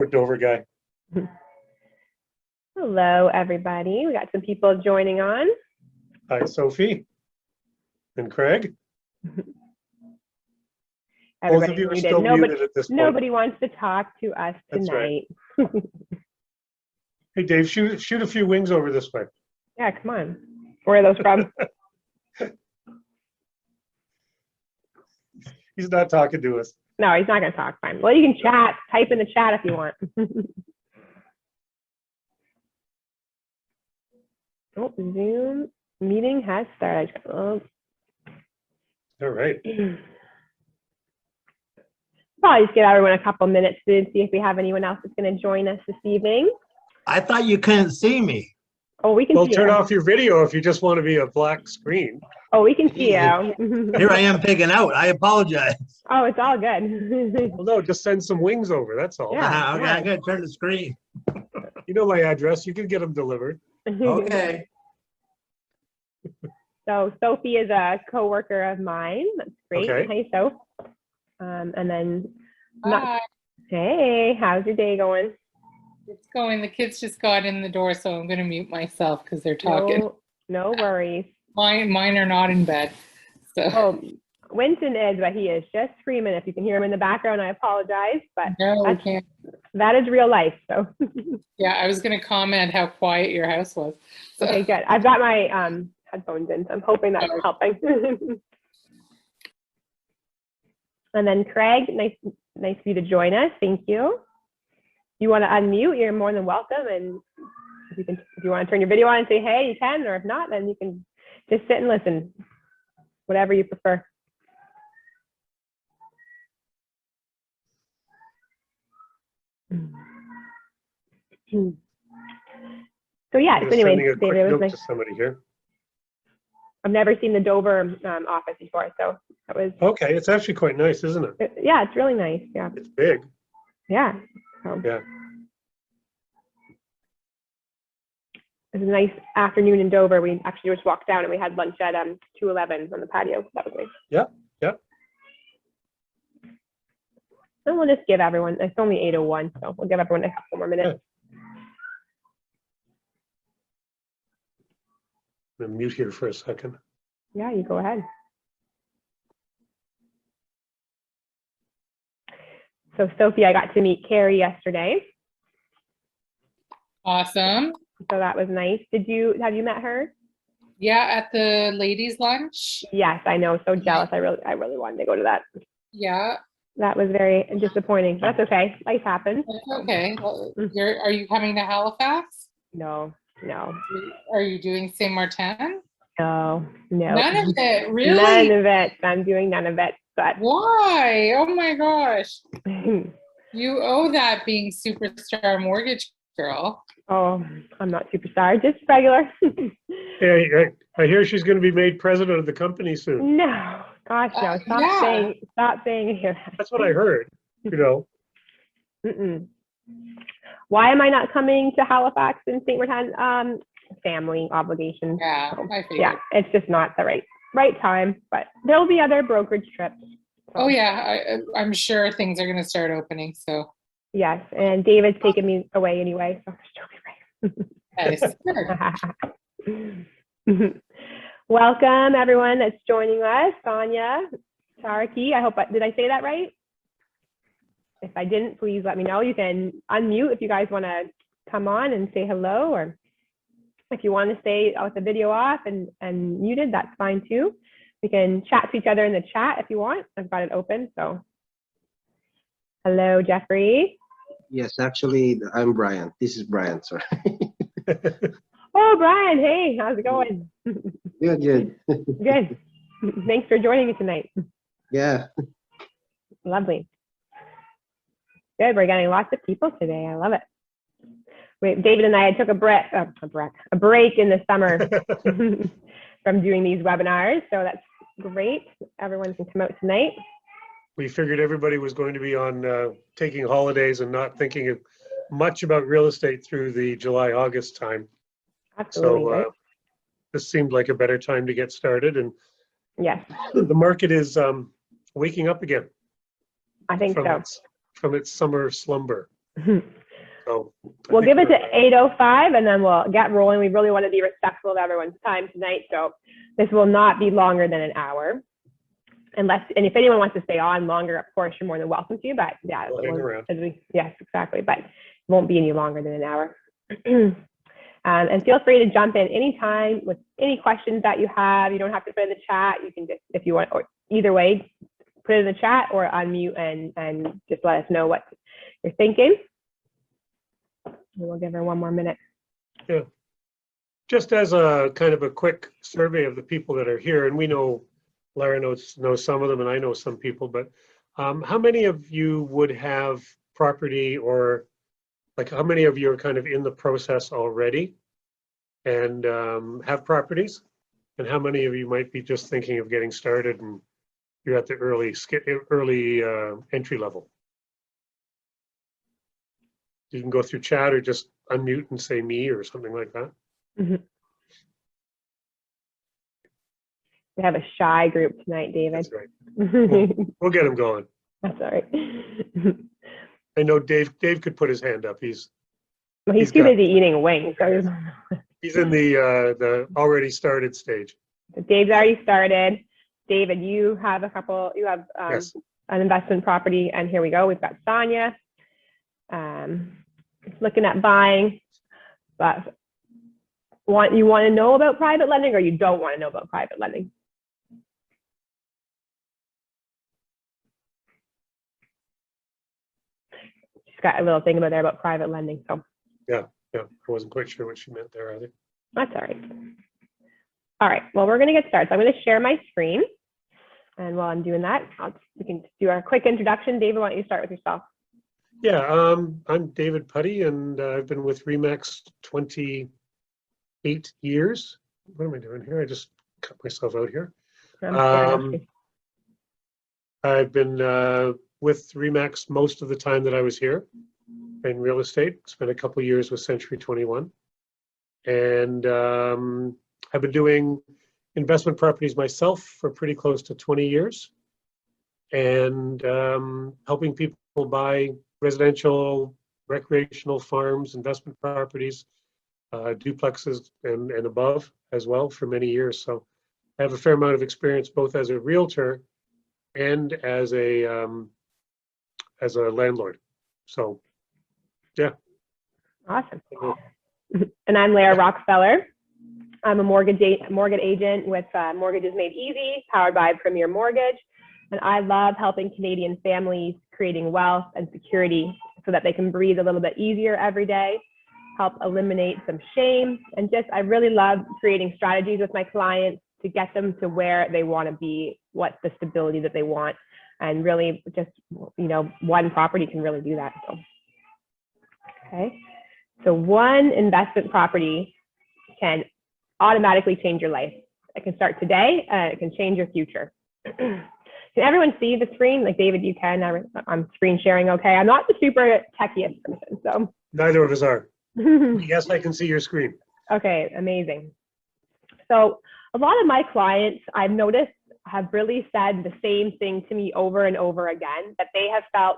Dover guy. Hello, everybody. We got some people joining on. Hi, Sophie and Craig. Both of you are still muted at this point. Nobody wants to talk to us tonight. That's right. Hey, Dave, shoot a few wings over this way. Yeah, come on. Where are those from? He's not talking to us. No, he's not going to talk. Fine. Well, you can chat. Type in the chat if you want. Oh, Zoom meeting has started. Oh. All right. Probably just give everyone a couple minutes to see if we have anyone else that's going to join us this evening. I thought you couldn't see me. Oh, we can see turn you. off your video if you just want to be a black screen. Oh, we can see you. Here I am picking out. I apologize. Oh, it's all good. Well, no, just send some wings over. That's all. Yeah. Okay, I gotta turn the screen. You know my address. You can get them delivered. Okay. So Sophie is a coworker of mine. That's great. Okay. Hi, Soph. And then, Hi. Hey, how's your day going? It's going. The kids just got in the door, so I'm going to mute myself because they're talking. No worries. Mine are not in bed. So. Oh, Winston is, but he is just screaming. If you can hear him in the background, I apologize, but No, we can't. that is real life. So. Yeah, I was going to comment how quiet your house was. So. Okay, good. I've got my headphones in, so I'm hoping that's helping. And then Craig, nice for you to join us. Thank you. You want to unmute, you're more than welcome. And if you want to turn your video on and say, hey, you can, or if not, then you can just sit and listen, whatever you prefer. So yeah, so anyway, David, was nice. To somebody here. I've never seen the Dover office before, so that was okay. It's actually quite nice, isn't it? Yeah, it's really nice. Yeah, it's big. Yeah. So. Yeah. It was a nice afternoon in Dover. We actually just walked down and we had lunch at 211 on the patio. That was nice. Yep. Yep. And we'll just give everyone. It's only 8:01, so we'll give everyone a couple more minutes. Yeah. I'm gonna mute here for a second. Yeah, you go ahead. So Sophie, I got to meet Carrie yesterday. Awesome. So that was nice. Have you met her? Yeah, at the ladies' lunch. Yes, I know. So jealous. I really wanted to go to that. Yeah. That was very disappointing. That's okay. Life happens. That's okay. Well, are you coming to Halifax? No. Are you doing Saint Martin? No. None of it, really? None of it. I'm doing none of it. But why? Oh my gosh. You owe that being superstar mortgage girl. Oh, I'm not superstar, just regular. Yeah, I hear she's going to be made president of the company soon. No, gosh, no. Stop saying it. That's what I heard. You know. Mm-mm. Why am I not coming to Halifax and St. Martin? Family obligations. Yeah, so, I figured. Yeah, it's just not the right time. But there'll be other brokerage trips. So. Oh yeah, I'm sure things are going to start opening. So. Yes, and David's taking me away anyway, so Nice. Welcome everyone that's joining us. Sonia, Taraki, did I say that right? If I didn't, please let me know. You can unmute if you guys want to come on and say hello, or if you want to stay with the video off and muted, that's fine too. We can chat to each other in the chat if you want. I've got it open, so. Hello, Jeffrey. Yes, actually, I'm Brian. This is Brian, sorry. Oh, Brian, hey, how's it going? Good. Good. Thanks for joining me tonight. Yeah. Lovely. Good, we're getting lots of people today. I love it. David and I took a break in the summer from doing these webinars, so that's great. Everyone can come out tonight. We figured everybody was going to be on taking holidays and not thinking much about real estate through the July-August time. Absolutely. So right? This seemed like a better time to get started, and yes, the market is waking up again. I think so. From its summer slumber. So I We'll think give it to we're- 8:05 and then we'll get rolling. We really want to be respectful of everyone's time tonight. So this will not be longer than an hour. And if anyone wants to stay on longer, of course, you're more than welcome to. But yeah, We'll hang around. yes, exactly. But it won't be any longer than an hour. And feel free to jump in anytime with any questions that you have. You don't have to put in the chat. You can just, if you want, or either way, put it in the chat or unmute and just let us know what you're thinking. And we'll give her one more minute. Yeah. Just as a kind of a quick survey of the people that are here, and we know Lara knows some of them, and I know some people, but how many of you would have property, or like how many of you are kind of in the process already and have properties? And how many of you might be just thinking of getting started and you're at the early entry level? You can go through chat or just unmute and say me or something like that. Mhm. We have a shy group tonight, David. That's right. We'll get them going. That's all right. I know Dave could put his hand up. He's He's too busy eating wings. So he's in the already started stage. Dave's already started. David, you have Yes. an investment property, and here we go. We've got Sonia looking at buying, but you want to know about private lending, or you don't want to know about private lending? She's got a little thing about there about private lending, so Yeah, I wasn't quite sure what she meant there either. that's all right. All right, well, we're going to get started. So I'm going to share my screen. And while I'm doing that, we can do our quick introduction. David, why don't you start with yourself? Yeah, I'm David Putty, and I've been with Remax 28 years. What am I doing here? I just cut myself out here. I've been with Remax most of the time that I was here in real estate. Spent a couple of years with Century 21. And I've been doing investment properties myself for pretty close to 20 years, and helping people buy residential, recreational farms, investment properties, duplexes and above as well for many years. So I have a fair amount of experience both as a realtor and as a landlord. So yeah. Awesome. And I'm Lara Rockefeller. I'm a mortgage agent with Mortgages Made Easy, powered by Premier Mortgage. And I love helping Canadian families creating wealth and security so that they can breathe a little bit easier every day, help eliminate some shame. And I really love creating strategies with my clients to get them to where they want to be, what's the stability that they want. And really just, one property can really do that. So, okay. So one investment property can automatically change your life. It can start today, and it can change your future. Can everyone see the screen? Like David, you can. I'm screen sharing okay. I'm not the super techiest person, so. Neither of us are. Yes, I can see your screen. Okay, amazing. So a lot of my clients, I've noticed, have really said the same thing to me over and over again, that they have felt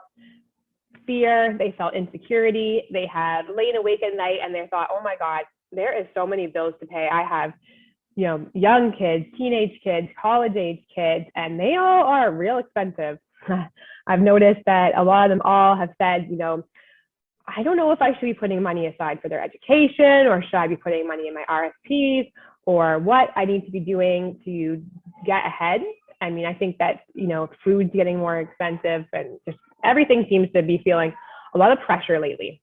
fear, they felt insecurity, they have lain awake at night and they thought, oh my God, there is so many bills to pay. I have, young kids, teenage kids, college age kids, and they all are real expensive. I've noticed that a lot of them all have said, I don't know if I should be putting money aside for their education, or should I be putting money in my RSPs, or what I need to be doing to get ahead. I mean, I think that, food's getting more expensive, and just everything seems to be feeling a lot of pressure lately.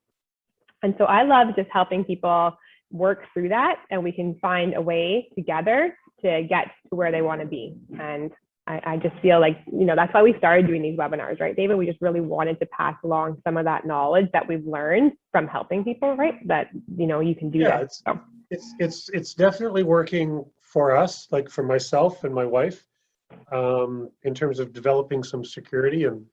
And so I love just helping people work through that, and we can find a way together to get to where they want to be. And I just feel like, that's why we started doing these webinars, right, David? We just really wanted to pass along some of that knowledge that we've learned from helping people, right? That, you can do that. So. It's definitely working for us, like for myself and my wife, in terms of developing some security and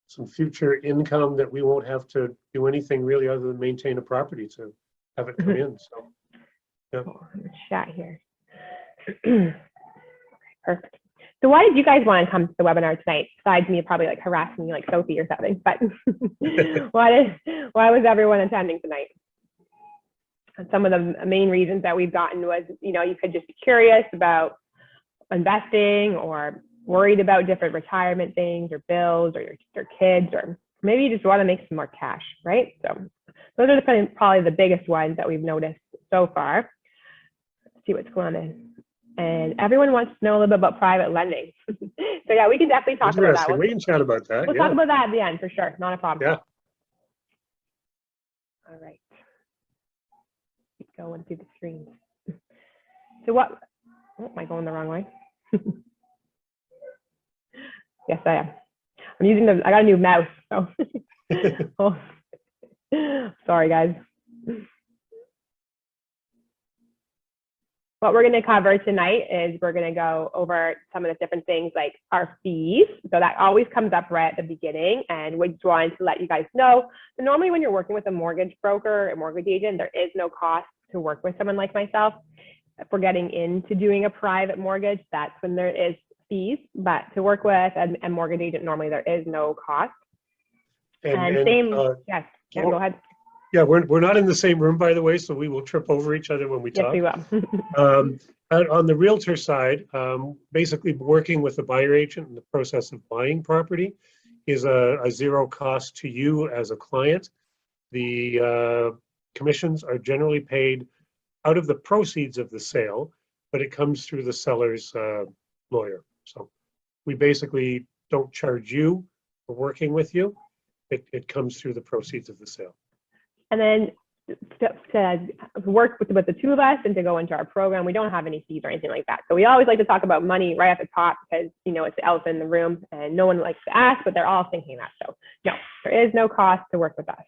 some future income that we won't have to do anything really other than maintain a property to have it come in. So, yeah. Oh, I'm gonna chat here. Okay, perfect. So why did you guys want to come to the webinar tonight? Besides me probably like harassing you like Sophie or something, but why was everyone attending tonight? And some of the main reasons that we've gotten was, you know, you could just be curious about investing or worried about different retirement things or bills or your kids, or maybe you just want to make some more cash, right? So those are probably the biggest ones that we've noticed so far. Let's see what's going on. And everyone wants to know a little bit about private lending. So yeah, we can definitely talk about that. We can chat about that. We'll talk about that at the end for sure. Not a problem. Yeah. All right. Keep going through the screens. So what, oh, am I going the wrong way? Yes, I am. I'm using I got a new mouse. So. Oh. Sorry, guys. What we're going to cover tonight is we're going to go over some of the different things like our fees. So that always comes up right at the beginning, and we just wanted to let you guys know. So normally when you're working with a mortgage broker or mortgage agent, there is no cost to work with someone like myself. If we're getting into doing a private mortgage, that's when there is fees, but to work with a mortgage agent, normally there is no cost. And same, yes, yeah, go ahead. Yeah, we're not in the same room, by the way, so we will trip over each other when we talk. Yes, we will. On the realtor side, basically working with a buyer agent in the process of buying property is a zero cost to you as a client. The commissions are generally paid out of the proceeds of the sale, but it comes through the seller's lawyer. So we basically don't charge you for working with you. It comes through the proceeds of the sale. And then to work with the two of us and to go into our program, we don't have any fees or anything like that. So we always like to talk about money right at the top because, you know, it's the elephant in the room and no one likes to ask, but they're all thinking that. So no, there is no cost to work with us.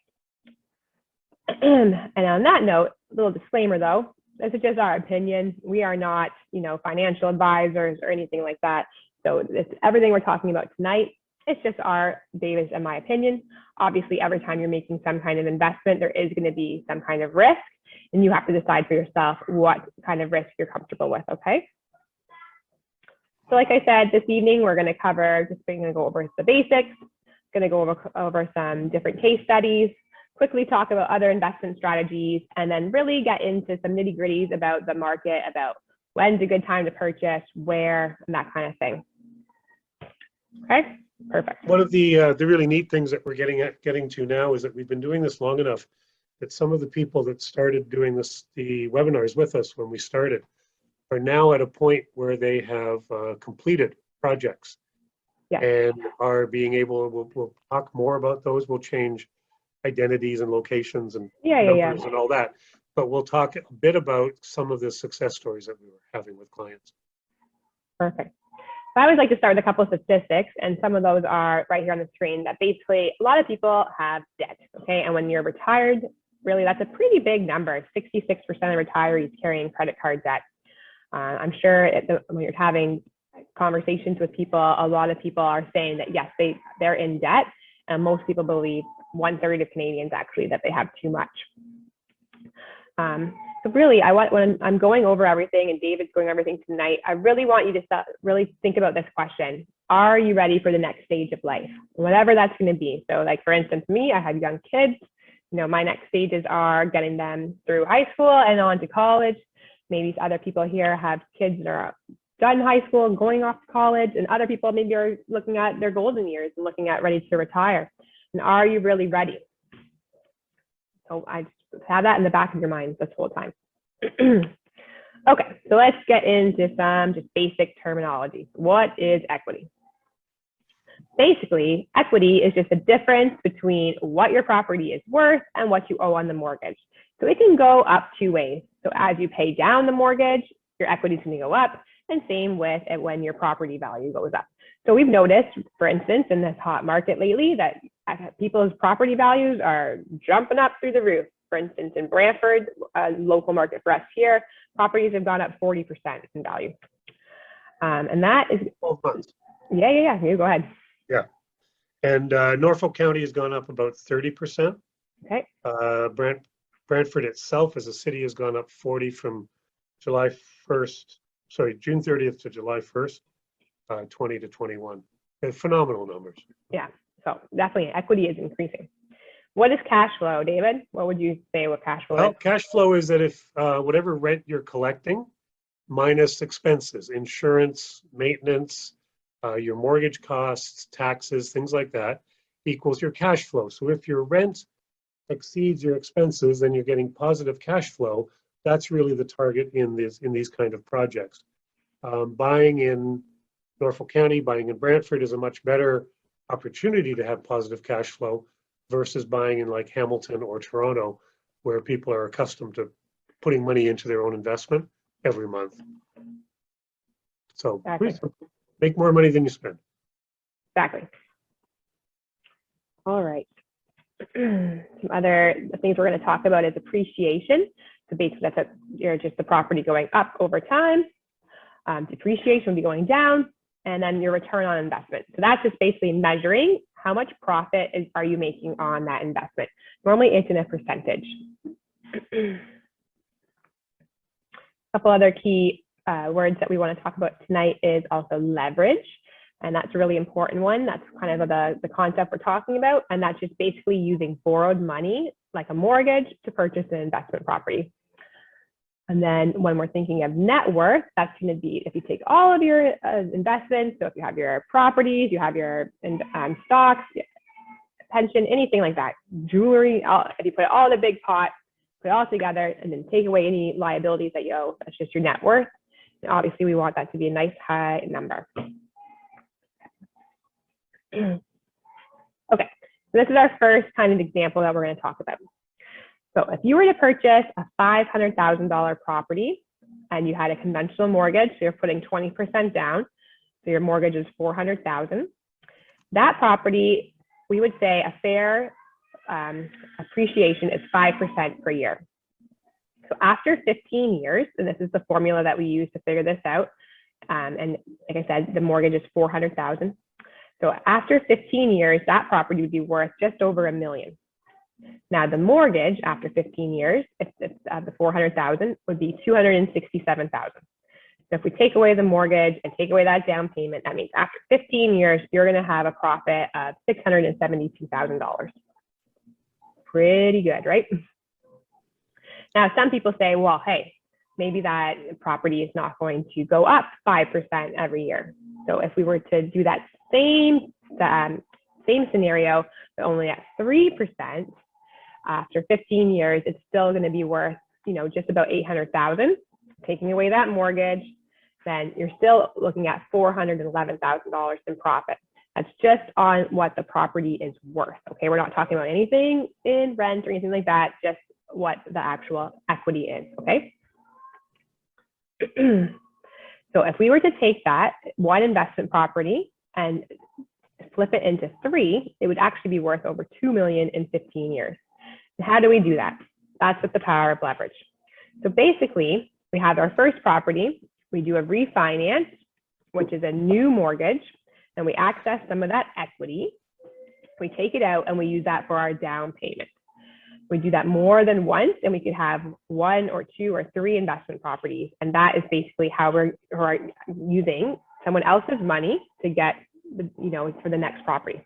And on that note, a little disclaimer though, this is just our opinion. We are not, you know, financial advisors or anything like that. So it's everything we're talking about tonight. It's just David's and my opinion. Obviously, every time you're making some kind of investment, there is going to be some kind of risk, and you have to decide for yourself what kind of risk you're comfortable with, okay? So like I said, this evening, we're going to cover, going to go over the basics, going to go over some different case studies, quickly talk about other investment strategies, and then really get into some nitty gritties about the market, about when's a good time to purchase, where, and that kind of thing. Okay? Perfect. One of the really neat things that we're getting to now is that we've been doing this long enough that some of the people that started doing the webinars with us when we started are now at a point where they have completed projects. Yeah. And are being able, we'll talk more about those. We'll change identities and locations and numbers and all that. But we'll talk a bit about some of the success stories that we were having with clients. Perfect. I always like to start with a couple of statistics, and some of those are right here on the screen, that basically a lot of people have debt, okay? And when you're retired, really that's a pretty big number. 66% of retirees carrying credit card debt. I'm sure when you're having conversations with people, a lot of people are saying that yes, they're in debt, and most people believe 1/3 of Canadians actually that they have too much. So really, when I'm going over everything and David's going over everything tonight, I really want you to really think about this question. Are you ready for the next stage of life? Whatever that's going to be. So like, for instance, me, I have young kids. You know, my next stages are getting them through high school and on to college. Maybe other people here have kids that are done high school and going off to college, and other people maybe are looking at their golden years and looking at ready to retire. And are you really ready? So I just have that in the back of your mind this whole time. Okay, so let's get into some just basic terminology. What is equity? Basically, equity is just the difference between what your property is worth and what you owe on the mortgage. So it can go up two ways. So as you pay down the mortgage, your equity is going to go up, and same with it when your property value goes up. So we've noticed, for instance, in this hot market lately, that people's property values are jumping up through the roof. For instance, in Brantford, a local market for us here, properties have gone up 40% in value. And that is 12 months. Yeah. You go ahead. Yeah. And Norfolk County has gone up about 30%. Okay. Brantford itself as a city has gone up 40 from June 30th to July 1st. 20 to 21. They're phenomenal numbers. Yeah, so definitely equity is increasing. What is cash flow, David? What would you say what cash flow Well, is? cash flow is that if whatever rent you're collecting minus expenses, insurance, maintenance, your mortgage costs, taxes, things like that, equals your cash flow. So if your rent exceeds your expenses, then you're getting positive cash flow. That's really the target in these kind of projects. Buying in Norfolk County, buying in Brantford is a much better opportunity to have positive cash flow versus buying in like Hamilton or Toronto, where people are accustomed to putting money into their own investment every month. So Exactly. make more money than you spend. Exactly. All right. Some other things we're going to talk about is appreciation. So basically you're just the property going up over time. Depreciation will be going down, and then your return on investment. So that's just basically measuring how much profit are you making on that investment. Normally it's in a percentage. A couple other key words that we want to talk about tonight is also leverage. And that's a really important one. That's kind of the concept we're talking about. And that's just basically using borrowed money, like a mortgage, to purchase an investment property. And then when we're thinking of net worth, that's going to be if you take all of your investments. So if you have your properties, you have your stocks, pension, anything like that, jewelry, if you put it all in a big pot, put it all together, and then take away any liabilities that you owe, that's just your net worth. And obviously, we want that to be a nice high number. Okay, so this is our first kind of example that we're going to talk about. So if you were to purchase a $500,000 property and you had a conventional mortgage, so you're putting 20% down, so your mortgage is $400,000. That property, we would say a fair appreciation is 5% per year. So after 15 years, and this is the formula that we use to figure this out, and like I said, the mortgage is $400,000. So after 15 years, that property would be worth just over $1 million. Now the mortgage after 15 years, if it's the $400,000, would be $267,000. So if we take away the mortgage and take away that down payment, that means after 15 years, you're going to have a profit of $672,000. Pretty good, right? Now some people say, well, hey, maybe that property is not going to go up 5% every year. So if we were to do that same scenario, but only at 3%, after 15 years, it's still going to be worth, just about $800,000. Taking away that mortgage, then you're still looking at $411,000 in profit. That's just on what the property is worth. Okay, we're not talking about anything in rent or anything like that, just what the actual equity is. Okay. So if we were to take that one investment property and flip it into 3, it would actually be worth over $2 million in 15 years. And how do we do that? That's with the power of leverage. So basically, we have our first property, we do a refinance, which is a new mortgage, and we access some of that equity. We take it out and we use that for our down payment. We do that more than once, and we could have 1 or 2 or 3 investment properties. And that is basically how we're using someone else's money to get, for the next property.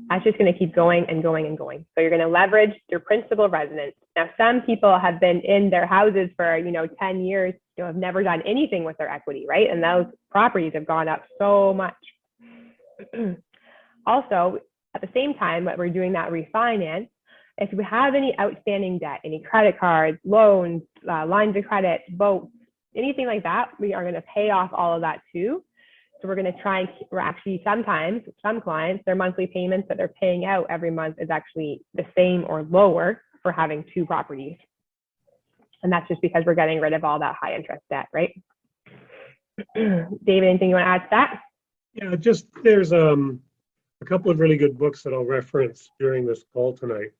That's just going to keep going and going and going. So you're going to leverage your principal residence. Now, some people have been in their houses for, 10 years, have never done anything with their equity, right? And those properties have gone up so much. Also, at the same time that we're doing that refinance, if you have any outstanding debt, any credit cards, loans, lines of credit, boats, anything like that, we are going to pay off all of that too. So we're going to try and we're actually sometimes, some clients, their monthly payments that they're paying out every month is actually the same or lower for having 2 properties. And that's just because we're getting rid of all that high interest debt, right? David, anything you want to add to that? Yeah, just there's a couple of really good books that I'll reference during this call tonight.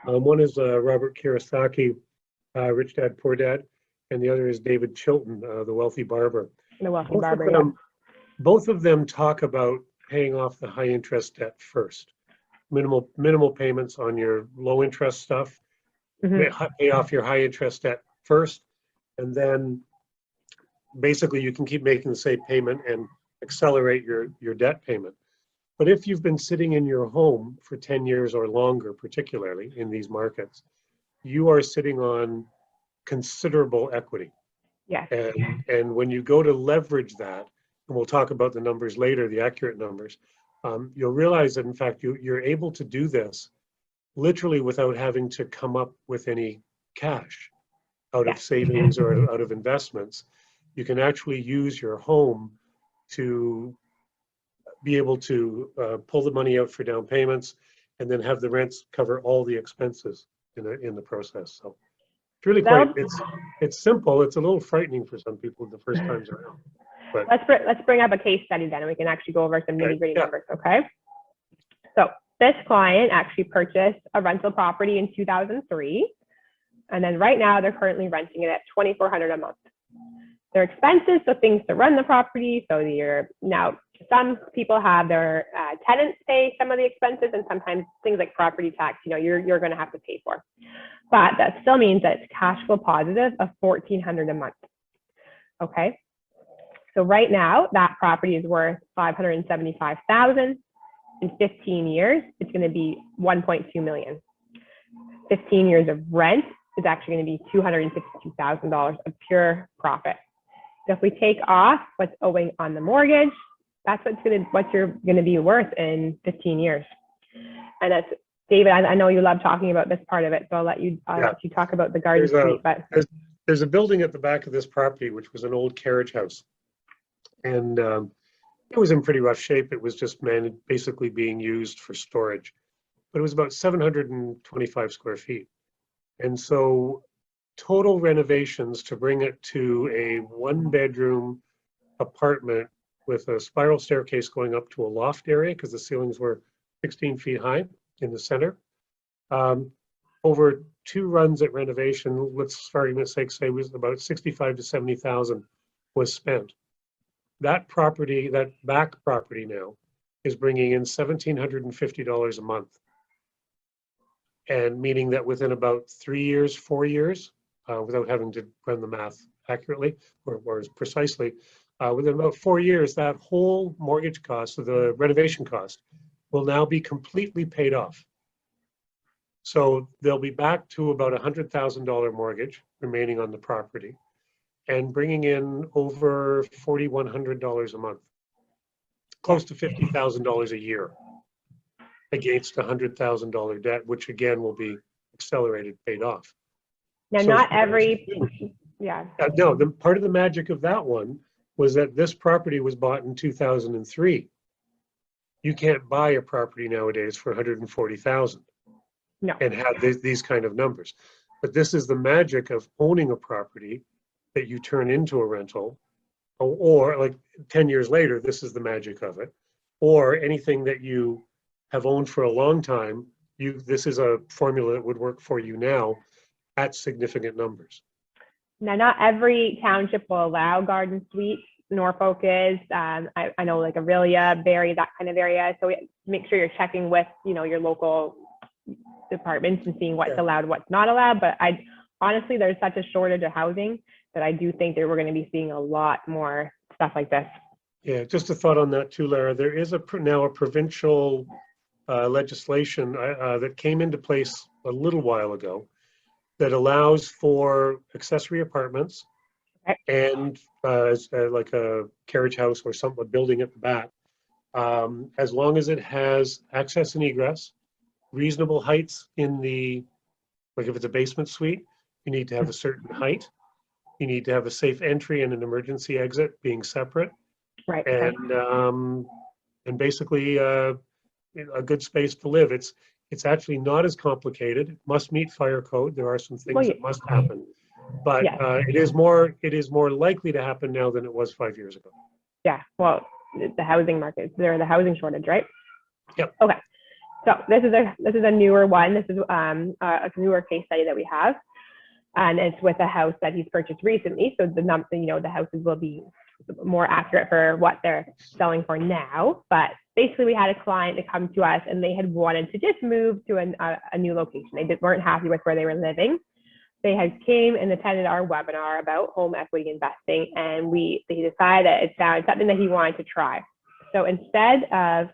One is Robert Kiyosaki, Rich Dad, Poor Dad, and the other is David Chilton, The Wealthy Barber. The Wealthy Barber, yeah. Both of them talk about paying off the high interest debt first. Minimal payments on your low interest stuff. Mm-hmm. Pay off your high interest debt first, and then basically you can keep making the same payment and accelerate your debt payment. But if you've been sitting in your home for 10 years or longer, particularly in these markets, you are sitting on considerable equity. Yes. And when you go to leverage that, and we'll talk about the numbers later, the accurate numbers, you'll realize that in fact you're able to do this literally without having to come up with any cash out of savings or out of investments. You can actually use your home to be able to pull the money out for down payments and then have the rents cover all the expenses in the process. So it's really quite, it's simple. It's a little frightening for some people the first times around. But Let's bring up a case study then, and we can actually go over some nitty-gritty numbers, okay? So this client actually purchased a rental property in 2003, and then right now they're currently renting it at $2,400 a month. Their expenses, so things to run the property, so now some people have their tenants pay some of the expenses, and sometimes things like property tax, you're going to have to pay for. But that still means that it's cash flow positive of $1,400 a month. Okay. So right now that property is worth $575,000. In 15 years, it's going to be $1.2 million. 15 years of rent is actually going to be $262,000 of pure profit. So if we take off what's owing on the mortgage, that's what you're going to be worth in 15 years. And that's, David, I know you love talking about this part of it, so I'll let you talk about the garden suite. But there's a building at the back of this property, which was an old carriage house. And it was in pretty rough shape. It was just basically being used for storage. But it was about 725 square feet. And so total renovations to bring it to a one-bedroom apartment with a spiral staircase going up to a loft area because the ceilings were 16 feet high in the center. Over 2 runs at renovation, let's for argument's sake say was about 65 to 70,000 was spent. That property, that back property now, is bringing in $1,750 a month. And meaning that within about 3 years, 4 years, without having to run the math accurately or as precisely, within about 4 years, that whole mortgage cost, so the renovation cost, will now be completely paid off. So they'll be back to about $100,000 mortgage remaining on the property and bringing in over $4,100 a month, close to $50,000 a year against a $100,000 debt, which again will be accelerated, paid off. Now, So not every, no, the part of the magic of that one was that this property was bought in 2003. You can't buy a property nowadays for $140,000 and have these kind of numbers. But this is the magic of owning a property that you turn into a rental, or like 10 years later, this is the magic of it, or anything that you have owned for a long time, this is a formula that would work for you now at significant numbers. Now, not every township will allow garden suites. Norfolk is, I know like Aurelia, Barrie, that kind of area. So make sure you're checking with, your local departments and seeing what's allowed, what's not allowed. But honestly, there's such a shortage of housing that I do think that we're going to be seeing a lot more stuff like this. Yeah, just a thought on that too, Lara. There is now a provincial legislation that came into place a little while ago that allows for accessory apartments and like a carriage house or a building at the back, as long as it has access and egress, reasonable heights like if it's a basement suite, you need to have a certain height. You need to have a safe entry and an emergency exit being separate. Right. And basically a good space to live. It's actually not as complicated. It must meet fire code. There are some things that must happen, but it is more likely to happen now than it was 5 years ago. Yeah. Well, the housing market, there's the housing shortage, right? Yep. Okay. So this is a newer one. This is a newer case study that we have, and it's with a house that he's purchased recently. So the houses will be more accurate for what they're selling for now. But basically, we had a client to come to us, and they had wanted to just move to a new location. They weren't happy with where they were living, they had came and attended our webinar about home equity investing, and they decided that it sounded something that he wanted to try. So instead of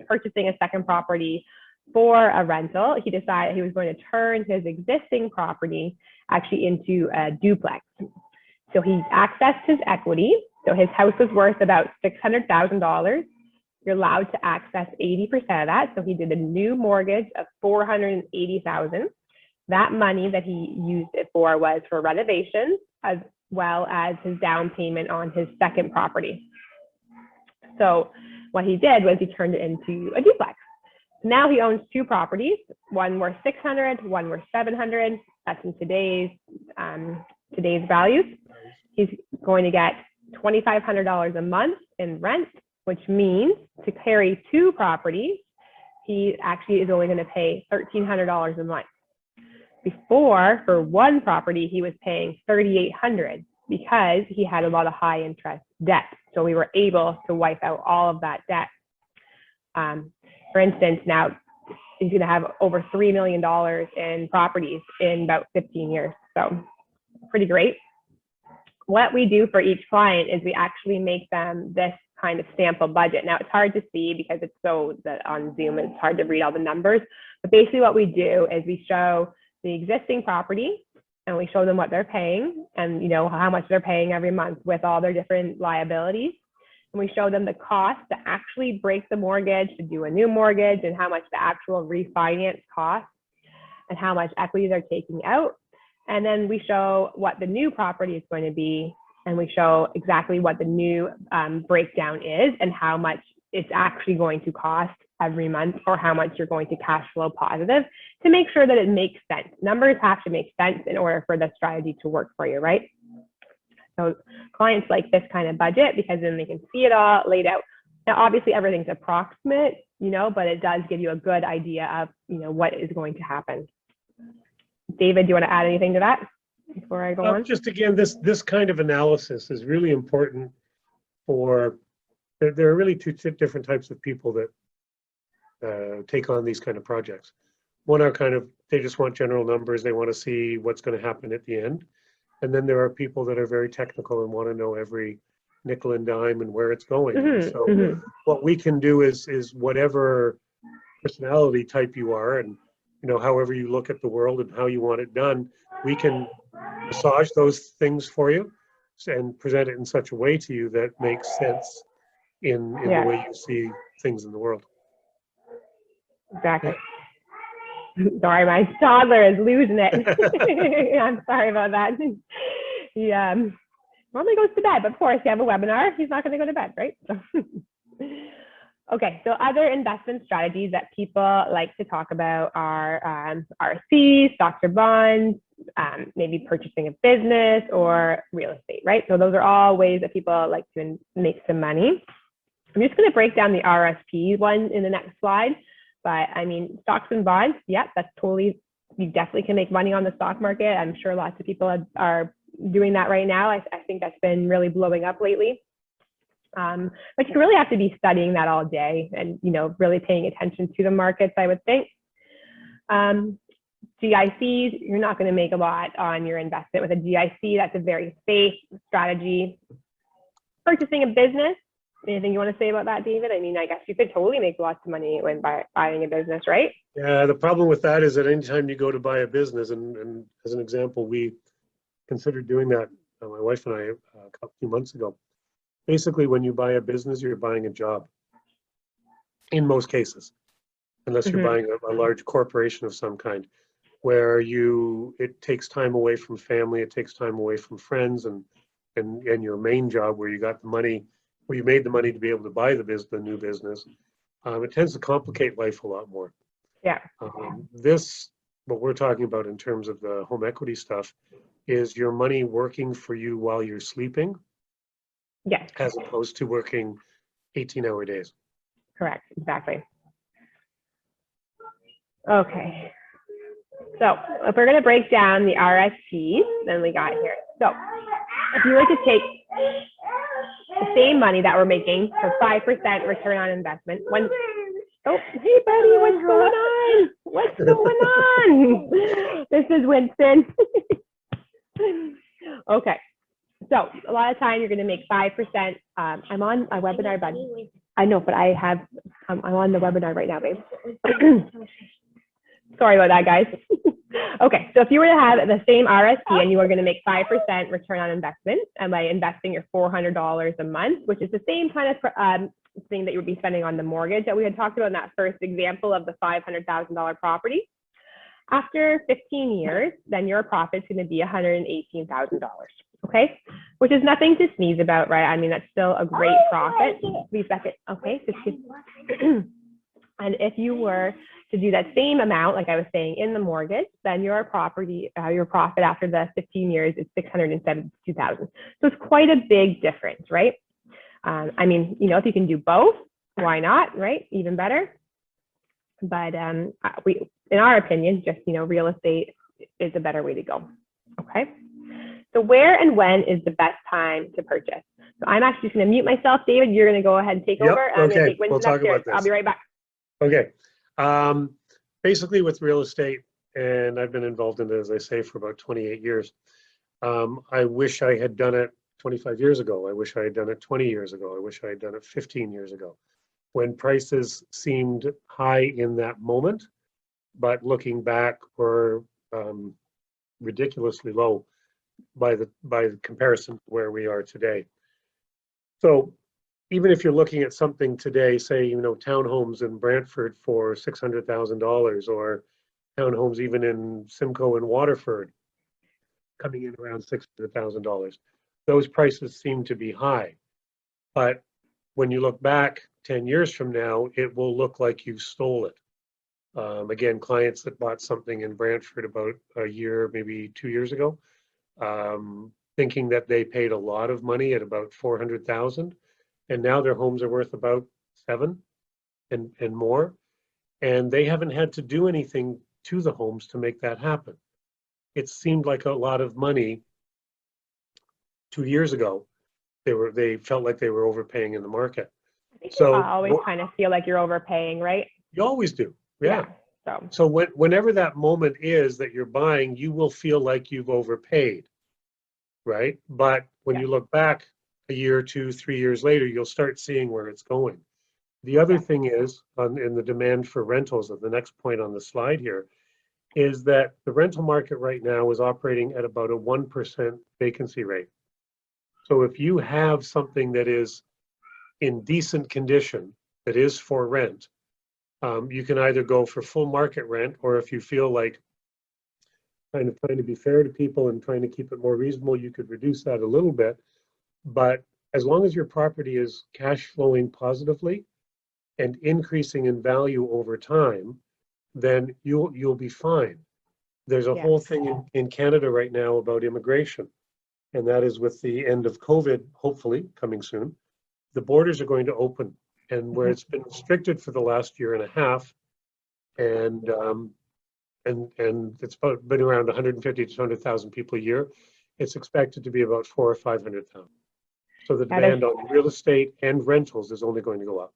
purchasing a second property for a rental, he decided he was going to turn his existing property actually into a duplex. So he accessed his equity. So his house was worth about $600,000. You're allowed to access 80% of that. So he did a new mortgage of $480,000. That money that he used it for was for renovations as well as his down payment on his second property. So what he did was he turned it into a duplex. Now he owns two properties, one worth 600, one worth 700. That's in today's values. He's going to get $2,500 a month in rent, which means to carry two properties, he actually is only going to pay $1,300 a month. Before, for one property, he was paying $3,800 because he had a lot of high interest debt. So we were able to wipe out all of that debt. For instance, now he's going to have over $3 million in properties in about 15 years. So pretty great. What we do for each client is we actually make them this kind of sample budget. Now it's hard to see because it's on Zoom, it's hard to read all the numbers. But basically what we do is we show the existing property and we show them what they're paying and how much they're paying every month with all their different liabilities. And we show them the cost to actually break the mortgage, to do a new mortgage, and how much the actual refinance costs and how much equity they're taking out. And then we show what the new property is going to be, and we show exactly what the new breakdown is and how much it's actually going to cost every month or how much you're going to cash flow positive to make sure that it makes sense. Numbers have to make sense in order for the strategy to work for you, right? So clients like this kind of budget because then they can see it all laid out. Now, obviously everything's approximate, but it does give you a good idea of, what is going to happen. David, do you want to add anything to that before I go on? Just again, this kind of analysis is really important for, there are really two different types of people that take on these kind of projects. One are they just want general numbers. They want to see what's going to happen at the end. And then there are people that are very technical and want to know every nickel and dime and where it's going. So what we can do is whatever personality type you are and however you look at the world and how you want it done, we can massage those things for you and present it in such a way to you that makes sense in the way you see things in the world. Exactly. Sorry, my toddler is losing it. I'm sorry about that. He normally goes to bed, but of course, you have a webinar. He's not going to go to bed, right? Okay, so other investment strategies that people like to talk about are RSPs, stocks or bonds, maybe purchasing a business or real estate, right? So those are all ways that people like to make some money. I'm just going to break down the RSP one in the next slide. But I mean, stocks and bonds, yeah, that's totally, you definitely can make money on the stock market. I'm sure lots of people are doing that right now. I think that's been really blowing up lately. But you really have to be studying that all day and, really paying attention to the markets, I would think. GICs, you're not going to make a lot on your investment with a GIC. That's a very safe strategy. Purchasing a business, anything you want to say about that, David? I mean, I guess you could totally make lots of money when buying a business, right? Yeah, the problem with that is that anytime you go to buy a business, and as an example, we considered doing that, my wife and I, a few months ago. Basically, when you buy a business, you're buying a job in most cases, unless you're buying a large corporation of some kind, where it takes time away from family, it takes time away from friends, and your main job where you got the money, where you made the money to be able to buy the new business, it tends to complicate life a lot more. Yeah. What we're talking about in terms of the home equity stuff is your money working for you while you're sleeping. Yes. As opposed to working 18-hour days. Correct, exactly. Okay. So if we're going to break down the RSPs, then we got here. So if you were to take the same money that we're making, so 5% return on investment, Oh, hey buddy, what's going on? What's going on? This is Winston. Okay, so a lot of time you're going to make 5%. I'm on a webinar, buddy. I know, but I'm on the webinar right now, babe. Sorry about that, guys. Okay, so if you were to have the same RSP and you are going to make 5% return on investment, and by investing your $400 a month, which is the same kind of thing that you would be spending on the mortgage that we had talked about in that first example of the $500,000 property. After 15 years, then your profit's going to be $118,000. Okay, which is nothing to sneeze about, right? I mean, that's still a great profit. Please second. Okay, and if you were to do that same amount, like I was saying, in the mortgage, then your profit after the 15 years is $672,000. So it's quite a big difference, right? I mean, you know, if you can do both, why not, right? Even better. But we, in our opinion, just, you know, real estate is a better way to go. Okay. So where and when is the best time to purchase? So I'm actually just going to mute myself. David, you're going to go ahead and take over. I'm going to take Winston upstairs. I'll be right back. Okay. Basically with real estate, and I've been involved in it, as I say, for about 28 years. I wish I had done it 25 years ago. I wish I had done it 20 years ago. I wish I had done it 15 years ago, when prices seemed high in that moment, but looking back were ridiculously low by the comparison to where we are today. So even if you're looking at something today, say, you know, townhomes in Brantford for $600,000, or townhomes even in Simcoe and Waterford coming in around $600,000, those prices seem to be high. But when you look back 10 years from now, it will look like you stole it. Again, clients that bought something in Brantford about a year, maybe 2 years ago, thinking that they paid a lot of money at about $400,000, and now their homes are worth about $7 and more, and they haven't had to do anything to the homes to make that happen. It seemed like a lot of money 2 years ago. They felt like they were overpaying in the market. I think So you always kind of feel like you're overpaying, right? you always do, yeah. So whenever that moment is that you're buying, you will feel like you've overpaid, right? But when you look back a year, 2, 3 years later, you'll start seeing where it's going. The other thing is, in the demand for rentals, of the next point on the slide here, is that the rental market right now is operating at about a 1% vacancy rate. So if you have something that is in decent condition, that is for rent, you can either go for full market rent, or if you feel like kind of trying to be fair to people and trying to keep it more reasonable, you could reduce that a little bit. But as long as your property is cash flowing positively and increasing in value over time, then you'll be fine. There's a whole thing in Canada right now about immigration, and that is with the end of COVID, hopefully coming soon, the borders are going to open, and where it's been restricted for the last year and a half, and it's been around 150 to 200,000 people a year, it's expected to be about 400,000 or 500,000. So the demand on real estate and rentals is only going to go up.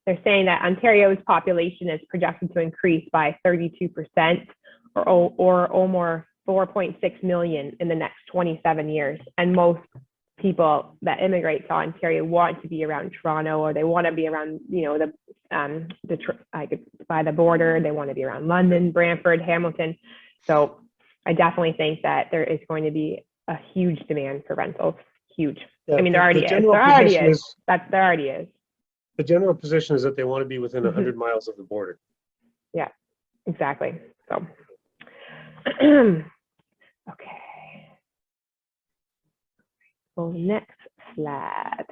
They're saying that Ontario's population is projected to increase by 32%, or almost 4.6 million in the next 27 years. And most people that immigrate to Ontario want to be around Toronto, or they want to be around, you know, by the border. They want to be around London, Brantford, Hamilton. So I definitely think that there is going to be a huge demand for rentals. Huge. Yeah, I mean, there already is. There already is. The general position is that they want to be within 100 miles of the border. Yeah, exactly. So, okay. Well, next slide.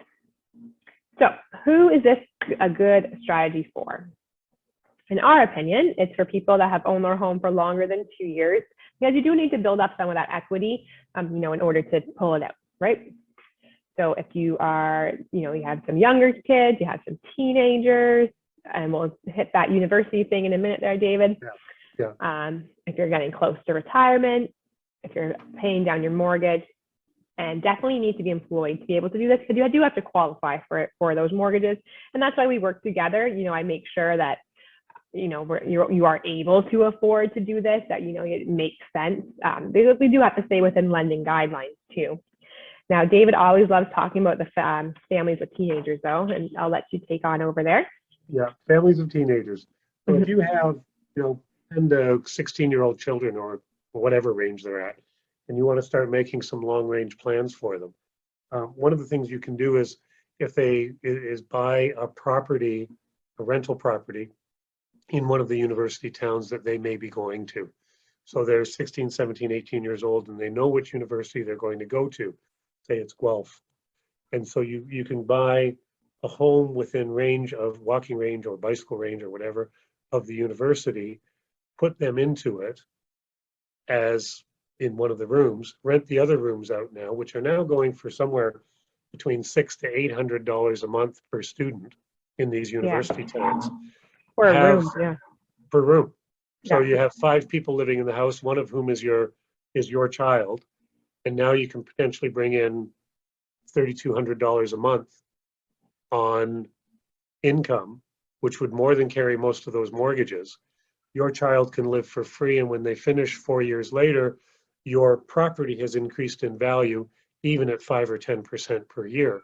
So, who is this a good strategy for? In our opinion, it's for people that have owned their home for longer than 2 years, because you do need to build up some of that equity, you know, in order to pull it out, right? So if you are, you know, you have some younger kids, you have some teenagers, and we'll hit that university thing in a minute there, David. Yeah. If you're getting close to retirement, if you're paying down your mortgage, and definitely need to be employed to be able to do this, because you do have to qualify for those mortgages. And that's why we work together. I make sure that, you are able to afford to do this, that, it makes sense. Because we do have to stay within lending guidelines too. Now, David always loves talking about the families with teenagers though, and I'll let you take on over there. Yeah, families of teenagers. So if you have, 10 to 16-year-old children or whatever range they're at, and you want to start making some long-range plans for them, one of the things you can do is buy a property, a rental property in one of the university towns that they may be going to. So they're 16, 17, 18 years old, and they know which university they're going to go to. Say it's Guelph. And so you can buy a home within range of walking range or bicycle range or whatever of the university, put them into it as in one of the rooms, rent the other rooms out now, which are now going for somewhere between $600 to $800 a month per student in these university towns. For a room, yeah. Per room. So Yeah. you have 5 people living in the house, one of whom is your child, and now you can potentially bring in $3,200 a month on income, which would more than carry most of those mortgages. Your child can live for free, and when they finish 4 years later, your property has increased in value, even at 5 or 10% per year.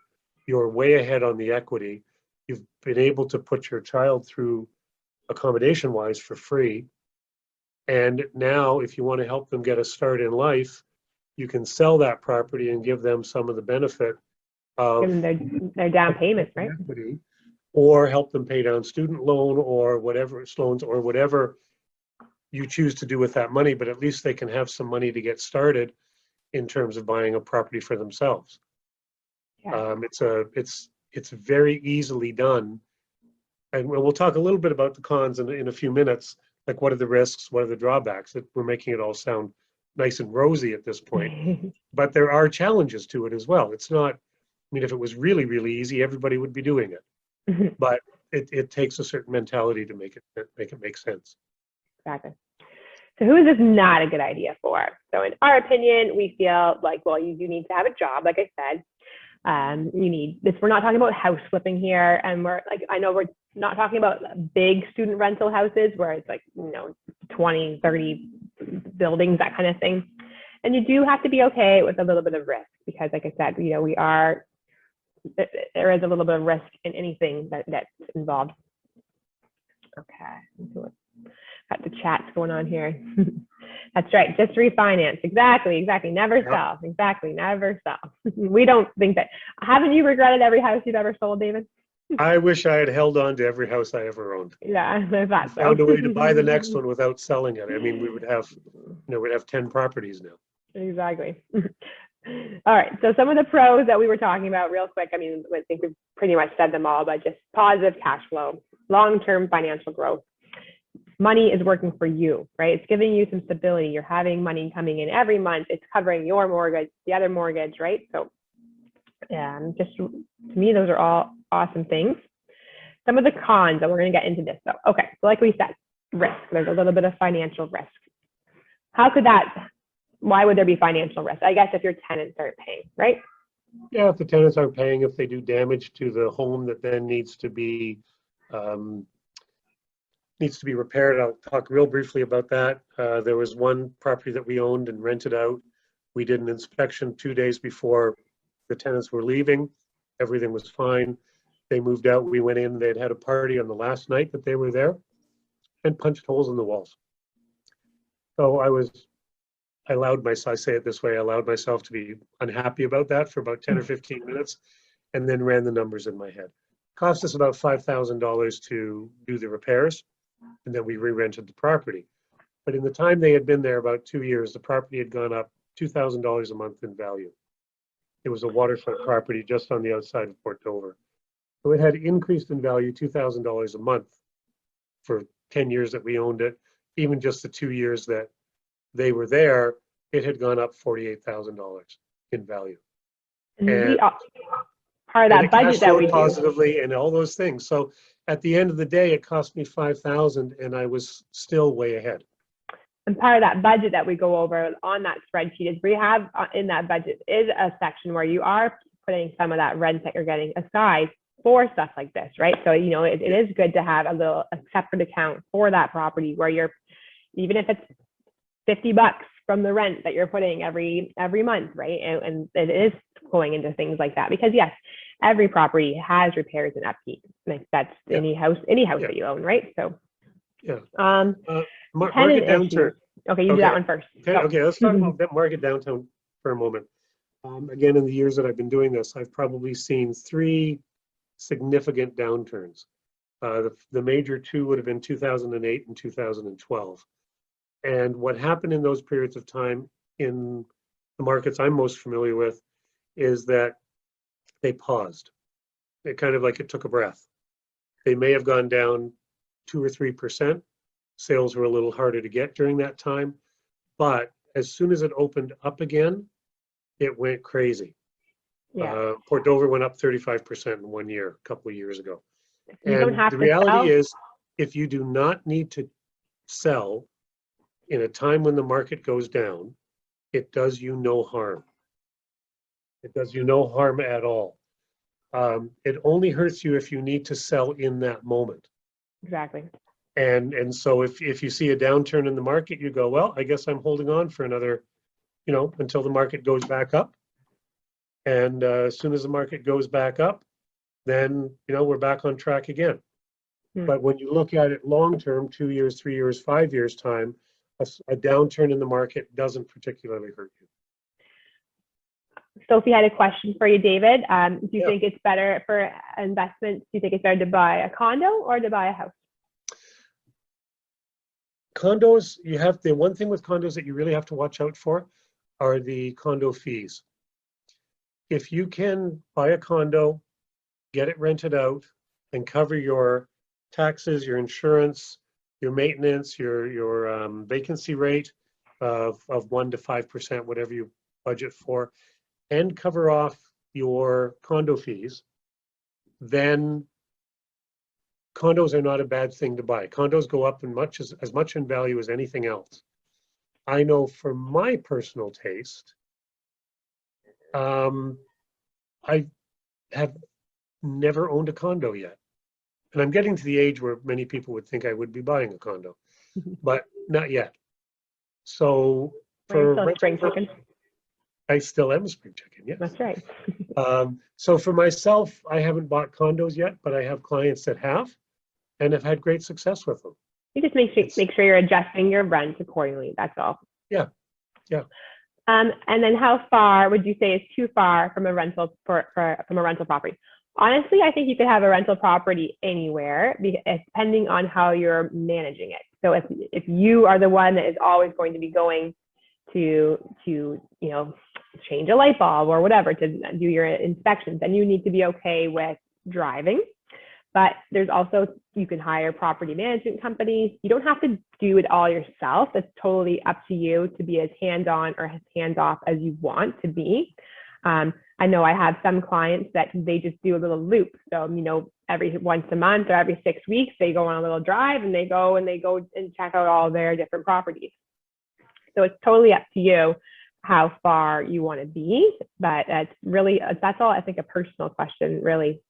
You're way ahead on the equity. You've been able to put your child through accommodation-wise for free. And now, if you want to help them get a start in life, you can sell that property and give them some of the benefit of Give them their down payments, right? equity, or help them pay down student loan or whatever loans or whatever you choose to do with that money. But at least they can have some money to get started in terms of buying a property for themselves. Yeah. It's very easily done. And we'll talk a little bit about the cons in a few minutes, like what are the risks, what are the drawbacks. We're making it all sound nice and rosy at this point, but there are challenges to it as well. It's not, if it was really, really easy, everybody would be doing it, but it takes a certain mentality to make it make sense. Exactly. So who is this not a good idea for? So in our opinion, we feel like, well, you do need to have a job, like I said. You need this. We're not talking about house flipping here, and I know we're not talking about big student rental houses where it's 20, 30 buildings, that kind of thing. And you do have to be okay with a little bit of risk, because like I said, there is a little bit of risk in anything that's involved. Okay, got the chats going on here. That's right, just refinance. Exactly. Never sell. Exactly, never sell. We don't think that. Haven't you regretted every house you've ever sold, David? I wish I had held on to every house I ever owned. Yeah, I thought so. Found a way to buy the next one without selling it. We would have, we'd have 10 properties now. Exactly. All right. So some of the pros that we were talking about real quick, I think we've pretty much said them all, but just positive cash flow, long-term financial growth. Money is working for you, right? It's giving you some stability. You're having money coming in every month. It's covering your mortgage, the other mortgage, right? So just to me, those are all awesome things. Some of the cons, and we're going to get into this though. Okay. So like we said, risk. There's a little bit of financial risk. Why would there be financial risk? I guess if your tenants aren't paying, right? Yeah, if the tenants aren't paying, if they do damage to the home that then needs to be repaired. I'll talk real briefly about that. There was one property that we owned and rented out. We did an inspection 2 days before the tenants were leaving. Everything was fine. They moved out. We went in. They'd had a party on the last night that they were there and punched holes in the walls. So I allowed myself to be unhappy about that for about 10 or 15 minutes, and then ran the numbers in my head. Cost us about $5,000 to do the repairs, and then we re-rented the property. But in the time they had been there, about 2 years, the property had gone up $2,000 a month in value. It was a waterfront property just on the outside of Port Dover. So it had increased in value $2,000 a month for 10 years that we owned it. Even just the 2 years that they were there, it had gone up $48,000 in value. And part of that budget that we positively and all those things. So at the end of the day, it cost me $5,000, and I was still way ahead. And part of that budget that we go over on that spreadsheet is we have in that budget is a section where you are putting some of that rent that you're getting aside for stuff like this, right? So, you know, it is good to have a separate account for that property where you're, even if it's $50 from the rent that you're putting every month, right? And it is going into things like that because yes, every property has repairs and upkeep. Like that's any house that you own, right? So market downturn. Okay, you do that one first. Okay, let's talk about that market downturn for a moment. Again, in the years that I've been doing this, I've probably seen 3 significant downturns. The major 2 would have been 2008 and 2012. And what happened in those periods of time in the markets I'm most familiar with is that they paused. It kind of like it took a breath. They may have gone down 2 or 3%. Sales were a little harder to get during that time. But as soon as it opened up again, it went crazy. Port Dover went up 35% in 1 year, a couple of years ago. And the reality is, if you do not need to sell in a time when the market goes down, it does you no harm. It does you no harm at all. It only hurts you if you need to sell in that moment. Exactly. And so if you see a downturn in the market, you go, well, I guess I'm holding on for another, you know, until the market goes back up. And as soon as the market goes back up, then, you know, we're back on track again. But when you look at it long term, 2 years, 3 years, 5 years time, a downturn in the market doesn't particularly hurt you. Sophie had a question for you, David. Do you think it's better for investments? Do you think it's better to buy a condo or to buy a house? Condos, you have the one thing with condos that you really have to watch out for are the condo fees. If you can buy a condo, get it rented out, and cover your taxes, your insurance, your maintenance, your vacancy rate of 1 to 5%, whatever you budget for, and cover off your condo fees, then condos are not a bad thing to buy. Condos go up as much in value as anything else. I know for my personal taste, I have never owned a condo yet. And I'm getting to the age where many people would think I would be buying a condo, but not yet. So for spring chicken. I still am a spring chicken, yes. That's right. So for myself, I haven't bought condos yet, but I have clients that have and have had great success with them. You just make sure you're adjusting your rent accordingly. That's all. Yeah. And then how far would you say is too far from a rental from a rental property? Honestly, I think you could have a rental property anywhere, depending on how you're managing it. So if you are the one that is always going to be going to you know, change a light bulb or whatever to do your inspections, then you need to be okay with driving. But there's also, you can hire property management companies. You don't have to do it all yourself. It's totally up to you to be as hands-on or as hands-off as you want to be. I know I have some clients that they just do a little loop. So, you know, every once a month or every 6 weeks, they go on a little drive and they go and check out all their different properties. So it's totally up to you how far you want to be, but that's all, I think, a personal question, really.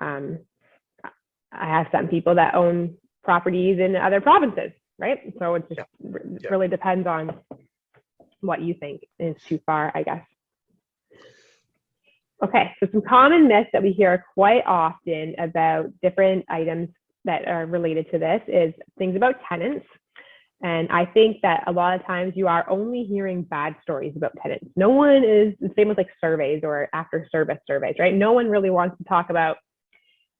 I have some people that own properties in other provinces, right? So it just really depends on what you think is too far, I guess. Okay, so some common myths that we hear quite often about different items that are related to this is things about tenants. And I think that a lot of times you are only hearing bad stories about tenants. No one is, the same with like surveys or after service surveys, right? No one really wants to talk about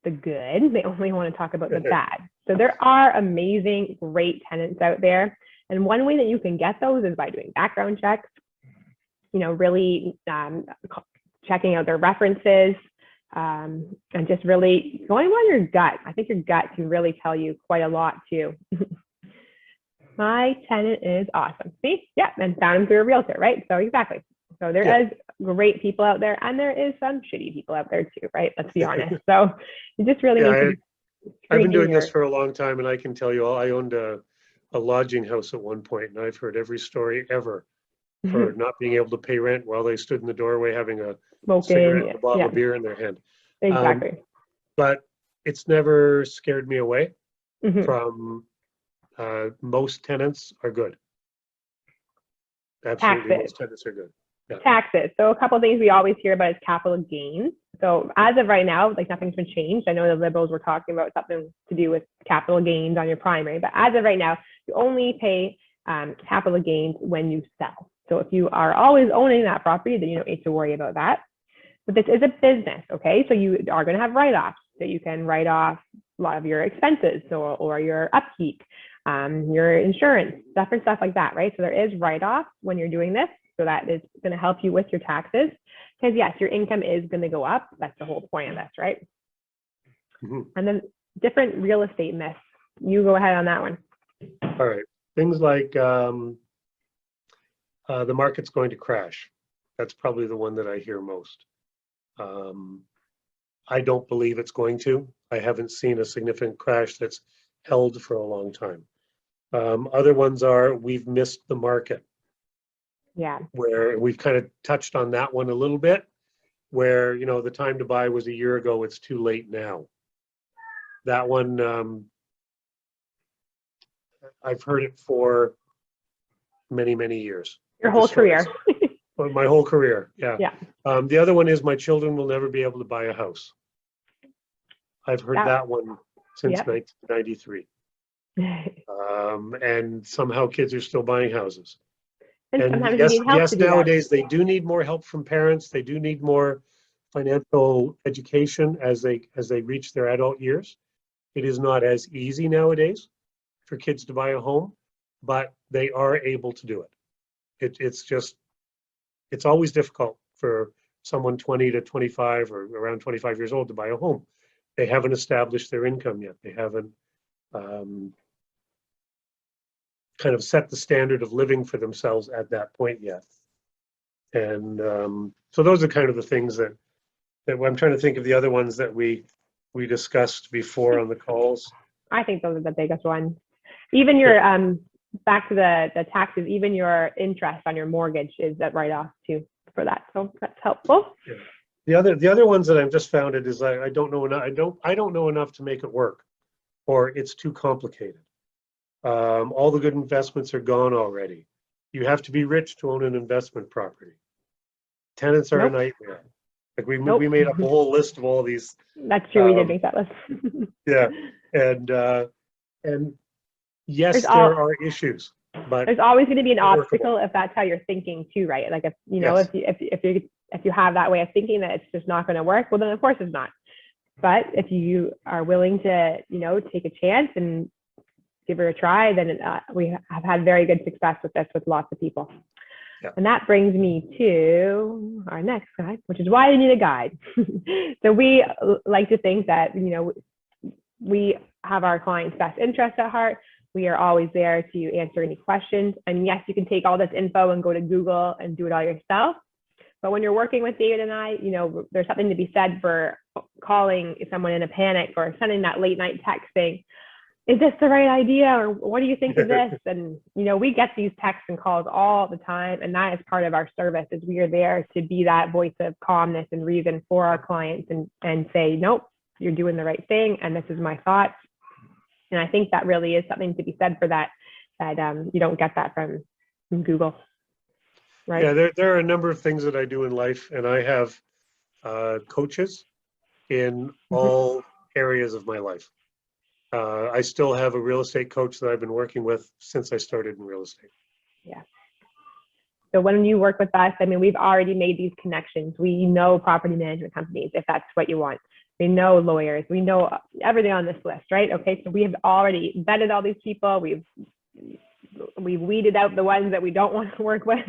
the good. They only want to talk about the bad. So there are amazing, great tenants out there. And one way that you can get those is by doing background checks, you know, really checking out their references, and just really going on your gut. I think your gut can really tell you quite a lot too. My tenant is awesome. See? Yeah, and found him through a realtor, right? So exactly. So there is great people out there, and there is some shitty people out there too, right? Let's be honest. So you just really need to. I've been doing this for a long time, and I can tell you all. I owned a lodging house at one point, and I've heard every story ever for not being able to pay rent while they stood in the doorway having a cigarette Smoking. and a bottle Yeah, of beer in their hand. exactly. But it's never scared me away Mhm. from most tenants are good. Absolutely, Taxes. most tenants are good. Yeah. Taxes. So a couple of things we always hear about is capital gains. So as of right now, like nothing's been changed. I know the Liberals were talking about something to do with capital gains on your primary, but as of right now, you only pay capital gains when you sell. So if you are always owning that property, then you don't need to worry about that. But this is a business, okay? So you are going to have write-offs. So you can write off a lot of your expenses or your upkeep, your insurance, different stuff like that, right? So there is write-off when you're doing this. So that is going to help you with your taxes. Because yes, your income is going to go up. That's the whole point of this, right? Mhm. And then different real estate myths. You go ahead on that one. All right. Things like the market's going to crash. That's probably the one that I hear most. I don't believe it's going to. I haven't seen a significant crash that's held for a long time. Other ones are we've missed the market, Yeah. where we've kind of touched on that one a little bit, where, you know, the time to buy was a year ago, it's too late now. That one, I've heard it for many, many years. Your The whole stories- career. well, my whole career, yeah. Yeah. The other one is my children will never be able to buy a house. I've heard that one since Yep. 1993. And somehow kids are still buying houses. And And sometimes yes, you need help yes, to do that. nowadays they do need more help from parents. They do need more financial education as they reach their adult years. It is not as easy nowadays for kids to buy a home, but they are able to do it. It's always difficult for someone 20 to 25 or around 25 years old to buy a home. They haven't established their income yet. They haven't kind of set the standard of living for themselves at that point yet. And so those are kind of the things that I'm trying to think of the other ones that we discussed before on the calls. I think those are the biggest ones. Even your back to the taxes, even your interest on your mortgage is that write-off too for that. So that's helpful. Yeah. The other ones that I've just found it is I don't know enough. I don't know enough to make it work, or it's too complicated. All the good investments are gone already. You have to be rich to own an investment property. Tenants are a nightmare. Like we made up a whole list of all these. That's true. We did make that list. Yeah, and yes, there are issues, but there's always going to be an workable. obstacle if that's how you're thinking too, right? Like if you know Yes. if you have that way of thinking that it's just not going to work, well then of course it's not. But if you are willing to take a chance and give it a try, then we have had very good success with this with lots of people. Yeah. And that brings me to our next guide, which is why you need a guide. So we like to think that, we have our clients' best interest at heart. We are always there to answer any questions. And yes, you can take all this info and go to Google and do it all yourself. But when you're working with David and I, there's something to be said for calling someone in a panic or sending that late night text saying, is this the right idea? Or what do you think of this? And, we get these texts and calls all the time. And that is part of our service, is we are there to be that voice of calmness and reason for our clients and say, nope, you're doing the right thing. And this is my thoughts. And I think that really is something to be said for that you don't get that from Google. Right? Yeah, there are a number of things that I do in life, and I have coaches in all areas of my life. I still have a real estate coach that I've been working with since I started in real estate. Yeah. So when you work with us, we've already made these connections. We know property management companies, if that's what you want. We know lawyers. We know everything on this list, right? Okay, so we have already vetted all these people. We've weeded out the ones that we don't want to work with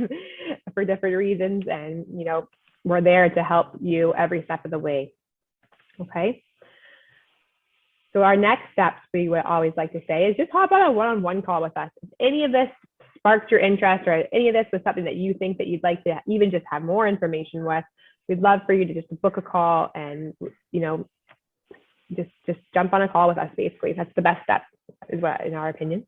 for different reasons. And, we're there to help you every step of the way. Okay. So our next steps, we would always like to say, is just hop on a one-on-one call with us. If any of this sparks your interest, or any of this was something that you think that you'd like to even just have more information with, we'd love for you to just book a call and, just jump on a call with us, basically. That's the best step, is what, in our opinion.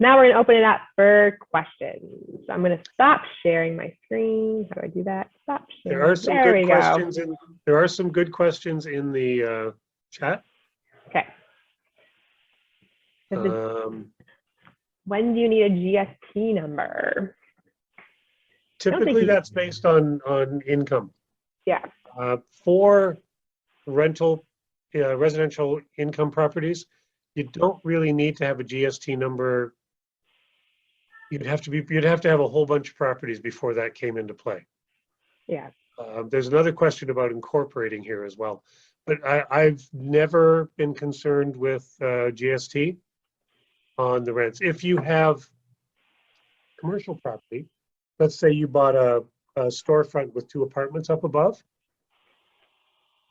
Now we're going to open it up for questions. So I'm going to stop sharing my screen. How do I do that? Stop sharing. There are some There we good go. questions in, there are some good questions in the chat. Okay. This is, Um, when do you need a GST number? Typically, you- that's based on income. Yeah. For rental, residential income properties, you don't really need to have a GST number. You'd have to have a whole bunch of properties before that came into play. Yeah. There's another question about incorporating here as well, but I've never been concerned with GST on the rents. If you have commercial property, let's say you bought a storefront with 2 apartments up above,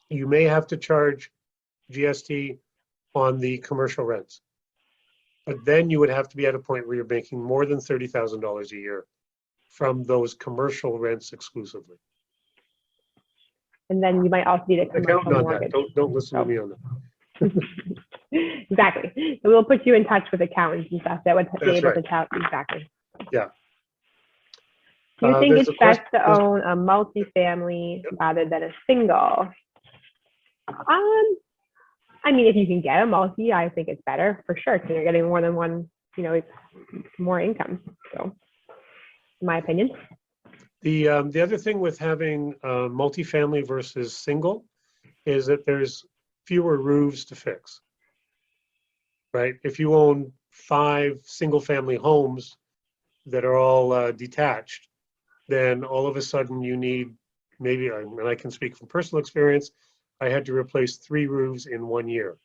you may have to charge GST on the commercial rents. But then you would have to be at a point where you're making more than $30,000 a year from those commercial rents exclusively. And then you might also need a commercial Accountant on mortgage. that. Don't listen to me on that. Exactly. So we'll put you in touch with accountants and stuff that would be That's able to right. tell exactly. Yeah. Do you think There's it's a best question- to own a multifamily rather than a single? I mean, if you can get a multi, I think it's better for sure because you're getting more than one, you know, it's more income. So, in my opinion. The other thing with having multifamily versus single is that there's fewer roofs to fix, right? If you own 5 single-family homes that are all detached, then all of a sudden you need maybe, and I can speak from personal experience, I had to replace 3 roofs in 1 year.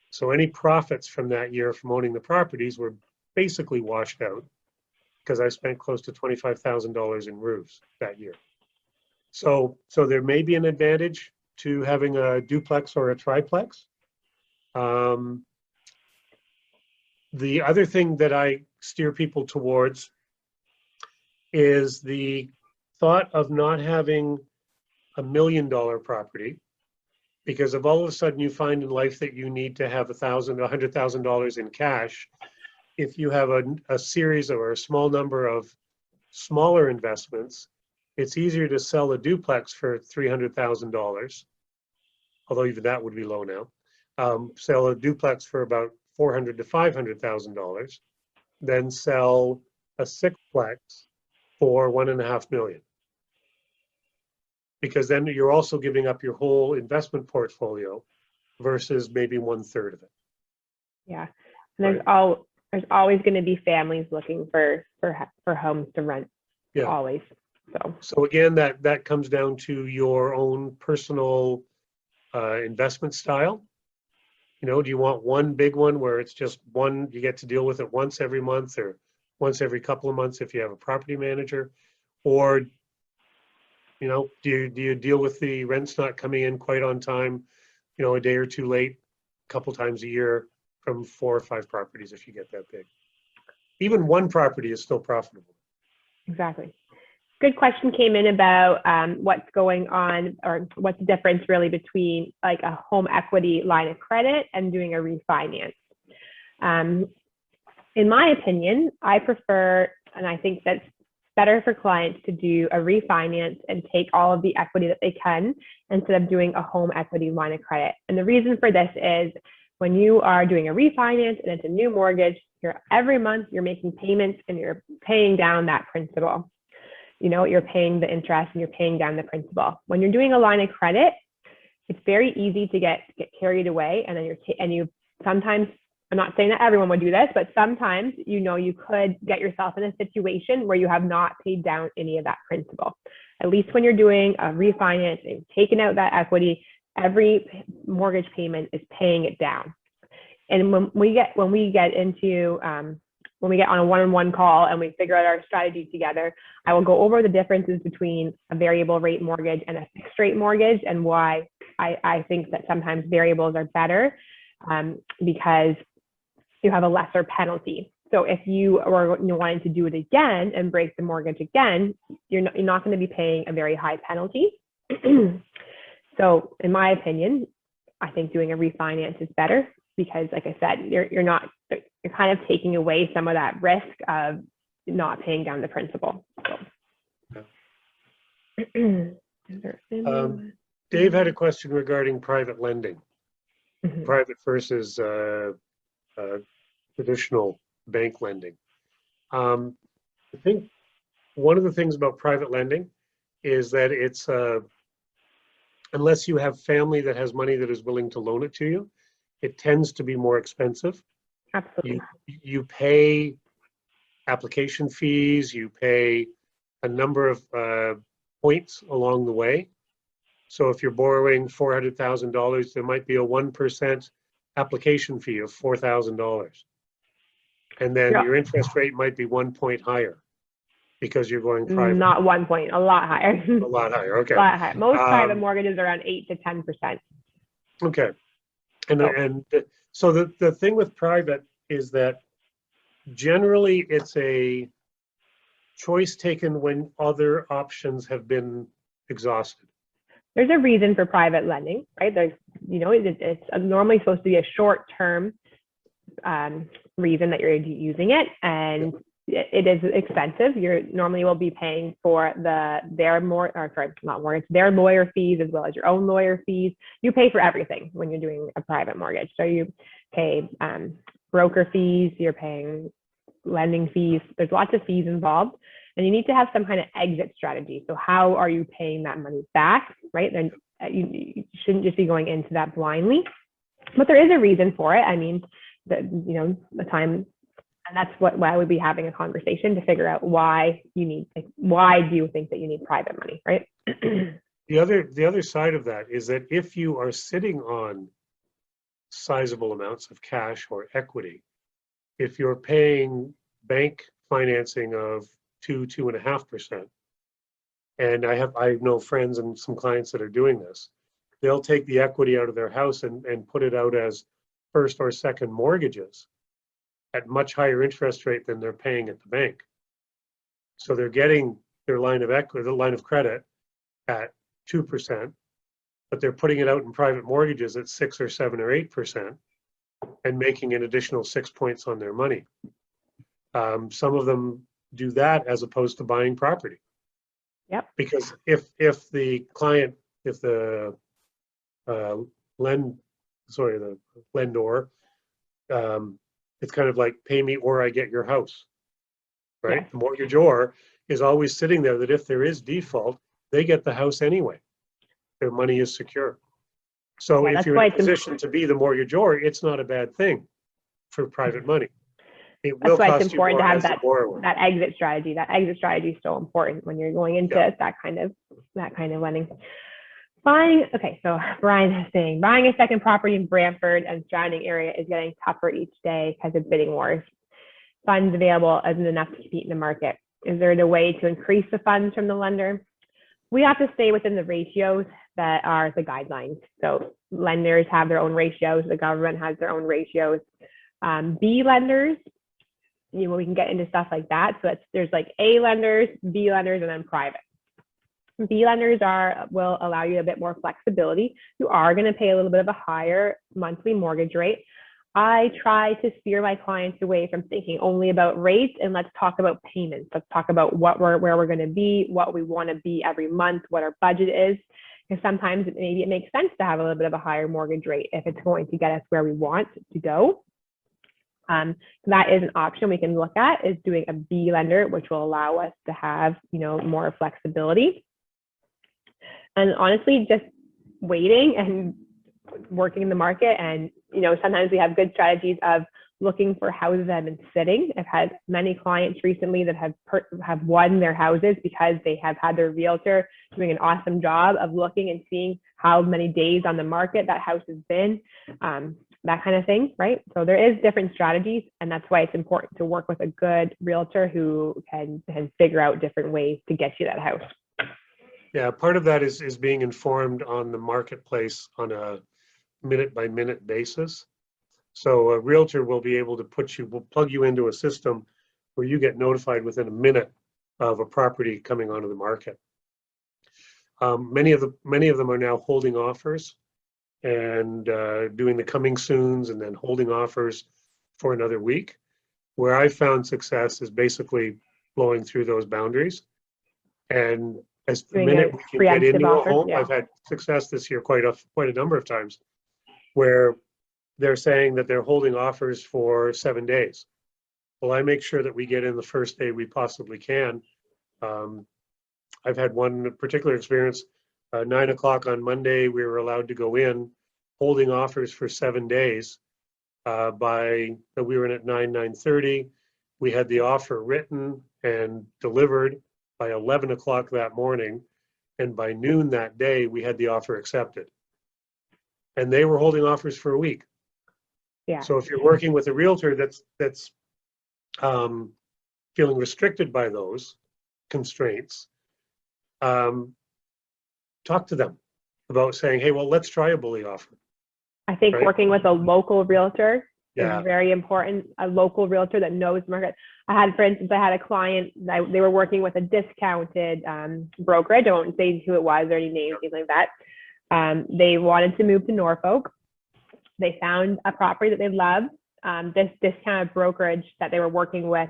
So any profits from that year from owning the properties were basically washed out because I spent close to $25,000 in roofs that year. So there may be an advantage to having a duplex or a triplex. The other thing that I steer people towards is the thought of not having $1 million property, because if all of a sudden you find in life that you need to have $100,000 in cash, if you have a series or a small number of smaller investments, it's easier to sell a duplex for $300,000, although even that would be low now. Sell a duplex for about $400,000 to $500,000, then sell a sixplex for $1.5 million. Because then you're also giving up your whole investment portfolio versus maybe 1/3 of it. Yeah, and there's always going to be families looking for homes to rent. Yeah. Always. So again, that comes down to your own personal investment style. You know, do you want one big one where it's just one, you get to deal with it once every month or once every couple of months if you have a property manager? Or, you know, do you deal with the rents not coming in quite on time, you know, a day or two late, a couple times a year from 4 or 5 properties if you get that big? Even one property is still profitable. Exactly. Good question came in about what's going on or what's the difference really between like a home equity line of credit and doing a refinance. In my opinion, I prefer, and I think that's better for clients to do a refinance and take all of the equity that they can instead of doing a home equity line of credit. And the reason for this is when you are doing a refinance and it's a new mortgage, every month you're making payments and you're paying down that principal. You know, you're paying the interest and you're paying down the principal. When you're doing a line of credit, it's very easy to get carried away, and then you sometimes, I'm not saying that everyone would do this, but sometimes, you know, you could get yourself in a situation where you have not paid down any of that principal. At least when you're doing a refinance and taking out that equity, every mortgage payment is paying it down. And when we get on a one-on-one call and we figure out our strategy together, I will go over the differences between a variable rate mortgage and a fixed rate mortgage and why I think that sometimes variables are better because you have a lesser penalty. So if you are wanting to do it again and break the mortgage again, you're not going to be paying a very high penalty. So in my opinion, I think doing a refinance is better because, like I said, you're kind of taking away some of that risk of not paying down the principal. So. Dave had a question regarding private lending, Mhm. private versus traditional bank lending. I think one of the things about private lending is that it's, unless you have family that has money that is willing to loan it to you, it tends to be more expensive. Absolutely. You pay application fees, you pay a number of points along the way. So if you're borrowing $400,000, there might be a 1% application fee of $4,000. And then Yeah. your interest rate might be 1 point higher because you're going private. Not 1 point, a lot higher. A lot higher, okay. A lot higher. Most private Um, mortgages are around 8 to 10%. Okay. And, Oh. and so the thing with private is that generally it's a choice taken when other options have been exhausted. There's a reason for private lending, right? There's, it's normally supposed to be a short-term reason that you're using it, and it is expensive. You normally will be paying for their lawyer fees as well as your own lawyer fees. You pay for everything when you're doing a private mortgage. So you pay broker fees, you're paying lending fees. There's lots of fees involved, and you need to have some kind of exit strategy. So how are you paying that money back, right? Then you shouldn't just be going into that blindly, but there is a reason for it. I mean, the time, and that's why we'd be having a conversation to figure out why do you think that you need private money, right? The other side of that is that if you are sitting on sizable amounts of cash or equity, if you're paying bank financing of 2.5%, and I know friends and some clients that are doing this, they'll take the equity out of their house and put it out as first or second mortgages at much higher interest rate than they're paying at the bank. So they're getting their line of equity, the line of credit, at 2%, but they're putting it out in private mortgages at 6 or 7 or 8% and making an additional 6 points on their money. Some of them do that as opposed to buying property. Yep. Because if the lendor, it's kind of like pay me or I get your house, right? Yes. The mortgagor is always sitting there that if there is default, they get the house anyway. Their money is secure. So if you're in a position to be the mortgagor, it's not a bad thing for private money. It will That's why it's cost you more important to have as a borrower. that exit strategy. That exit strategy is so important when you're going into that kind of lending. Okay, so Brian is saying buying a second property in Brantford and surrounding area is getting tougher each day because of bidding wars. Funds available isn't enough to compete in the market. Is there a way to increase the funds from the lender? We have to stay within the ratios that are the guidelines. So lenders have their own ratios. The government has their own ratios. B lenders, we can get into stuff like that. So there's like A lenders, B lenders, and then private. B lenders will allow you a bit more flexibility. You are going to pay a little bit of a higher monthly mortgage rate. I try to steer my clients away from thinking only about rates, and let's talk about payments. Let's talk about where we're going to be, what we want to be every month, what our budget is. Because sometimes maybe it makes sense to have a little bit of a higher mortgage rate if it's going to get us where we want to go. That is an option we can look at, is doing a B lender, which will allow us to have more flexibility. And honestly, just waiting and working in the market. And, sometimes we have good strategies of looking for houses that have been sitting. I've had many clients recently that have won their houses because they have had their realtor doing an awesome job of looking and seeing how many days on the market that house has been, that kind of thing, right? So there is different strategies, and that's why it's important to work with a good realtor who can figure out different ways to get you that house. Yeah, part of that is being informed on the marketplace on a minute-by-minute basis. So a realtor will be able to will plug you into a system where you get notified within a minute of a property coming onto the market. Many of them are now holding offers and doing the coming soons and then holding offers for another week. Where I found success is basically blowing through those boundaries. And as the Doing minute a we can get preemptive into a offer, home, yeah. I've had success this year quite a number of times where they're saying that they're holding offers for 7 days. Well, I make sure that we get in the first day we possibly can. I've had one particular experience, 9 o'clock on Monday, we were allowed to go in holding offers for 7 days. We were in at 9:30. We had the offer written and delivered by 11 o'clock that morning. And by noon that day, we had the offer accepted. And they were holding offers for a week. Yeah. So if you're working with a realtor that's feeling restricted by those constraints, talk to them about saying, hey, well, let's try a bully offer. I think Right. working with a local realtor Yeah. is very important. A local realtor that knows the market. For instance, I had a client that they were working with a discounted brokerage. I won't say who it was or any names, anything like that. They wanted to move to Norfolk. They found a property that they loved. This discounted brokerage that they were working with,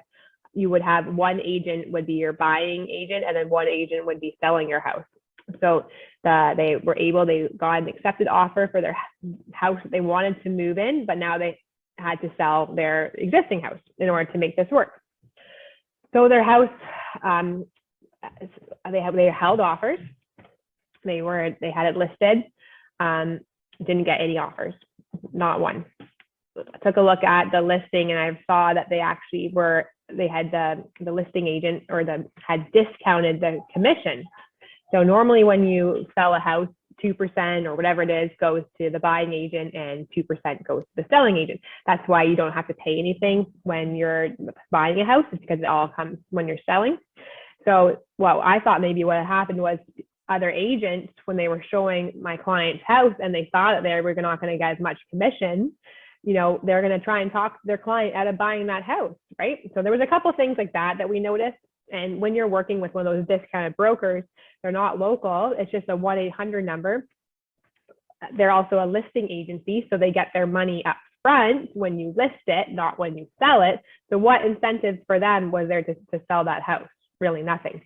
you would have one agent would be your buying agent, and then one agent would be selling your house. So they got an accepted offer for their house that they wanted to move in, but now they had to sell their existing house in order to make this work. So their house, they held offers. They had it listed, didn't get any offers, not one. I took a look at the listing and I saw that they had the listing agent had discounted the commission. So normally when you sell a house, 2% or whatever it is goes to the buying agent and 2% goes to the selling agent. That's why you don't have to pay anything when you're buying a house. It's because it all comes when you're selling. So, well, I thought maybe what had happened was other agents, when they were showing my client's house and they saw that they were not going to get as much commission, they're going to try and talk their client out of buying that house, right? So there was a couple of things like that we noticed. And when you're working with one of those discounted brokers, they're not local. It's just a 1-800 number. They're also a listing agency, so they get their money up front when you list it, not when you sell it. So what incentives for them was there to sell that house? Really nothing.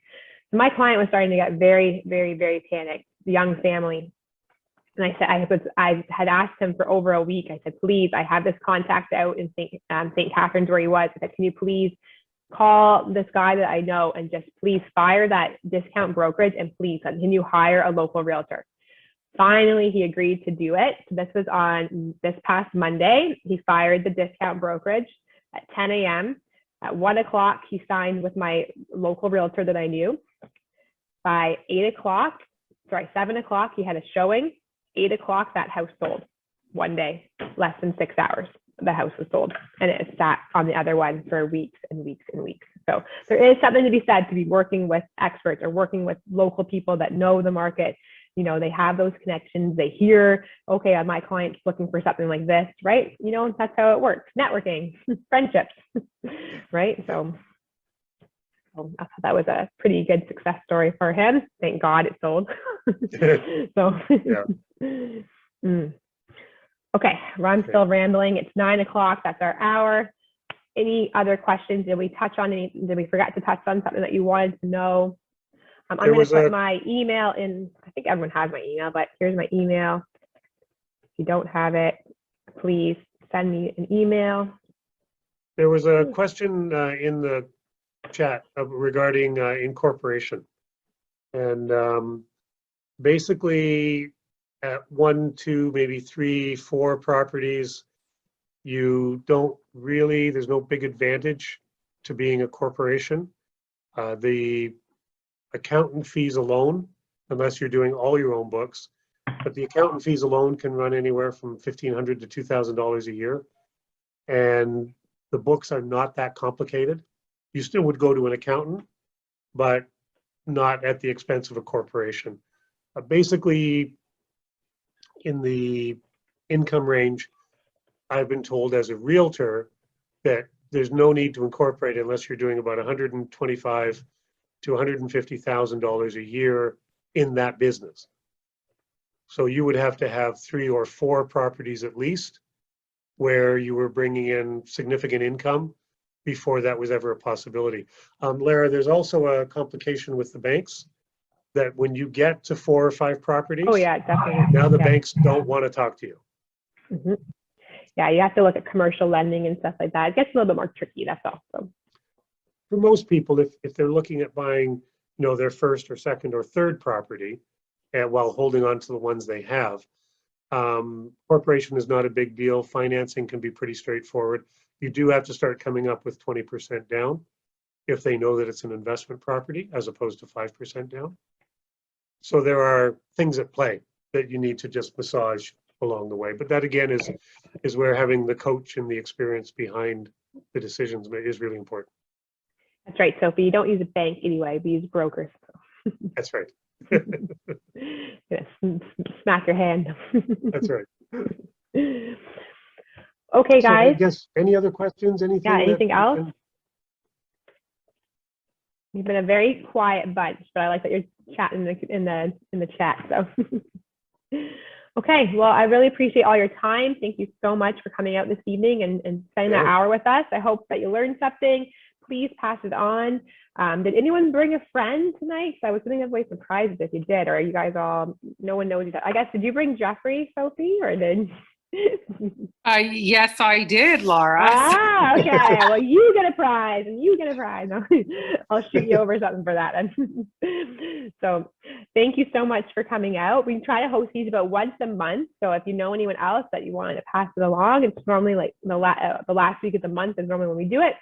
So my client was starting to get very, very, very panicked, the young family. And I said, I had asked him for over a week. I said, please, I have this contact out in St. Catharines where he was. I said, can you please call this guy that I know and just please fire that discount brokerage and please, can you hire a local realtor? Finally, he agreed to do it. So this was on this past Monday. He fired the discount brokerage at 10 a.m. At 1 o'clock, he signed with my local realtor that I knew. By 7 o'clock, he had a showing. 8 o'clock, that house sold. One day, less than 6 hours, the house was sold. And it sat on the other one for weeks and weeks and weeks. So there is something to be said to be working with experts or working with local people that know the market. They have those connections. They hear, okay, my client's looking for something like this, right? That's how it works. Networking, friendships, right? So I thought that was a pretty good success story for him. Thank God it sold. So, yeah. Okay, I'm still rambling. It's 9 o'clock. That's our hour. Any other questions? Did we forget to touch on something that you wanted to know? I'm going to put my email in. I think everyone has my email, but here's my email. If you don't have it, please send me an email. There was a question in the chat regarding incorporation. And basically at 1, 2, maybe 3, 4 properties, there's no big advantage to being a corporation. The accountant fees alone, unless you're doing all your own books, but the accountant fees alone can run anywhere from $1,500 to $2,000 a year. And the books are not that complicated. You still would go to an accountant, but not at the expense of a corporation. Basically, in the income range, I've been told as a realtor that there's no need to incorporate unless you're doing about $125,000 to $150,000 a year in that business. So you would have to have 3 or 4 properties at least where you were bringing in significant income before that was ever a possibility. Lara, there's also a complication with the banks that when you get to 4 or 5 properties, Oh yeah, definitely. now the Yeah. banks don't want to talk to you. Mhm. Yeah, you have to look at commercial lending and stuff like that. It gets a little bit more tricky, that's all. So, For most people, if they're looking at buying, their first or second or third property, and while holding on to the ones they have, corporation is not a big deal. Financing can be pretty straightforward. You do have to start coming up with 20% down if they know that it's an investment property as opposed to 5% down. So there are things at play that you need to just massage along the way. But that again is where having the coach and the experience behind the decisions is really important. that's right, Sophie. You don't use a bank anyway, we use brokers. That's right. Yes, smack your hand. That's right. Okay, So I guys. guess any other questions? Anything? Yeah, that anything we else? can- You've been a very quiet bunch, but I like that you're chatting in the chat. So, okay. Well, I really appreciate all your time. Thank you so much for coming out this evening and spending that Yeah. hour with us. I hope that you learned something. Please pass it on. Did anyone bring a friend tonight? I was going to give away some prizes if you did, or are you guys all? No one knows each other. I guess. Did you bring Jeffrey, Sophie, or did? Yes, I did, Laura. Ah, okay. Well, you get a prize, and you get a prize. I'll shoot you over something for that. So, thank you so much for coming out. We try to host these about once a month. So, if you know anyone else that you want to pass it along, it's normally like the last week of the month is normally when we do it.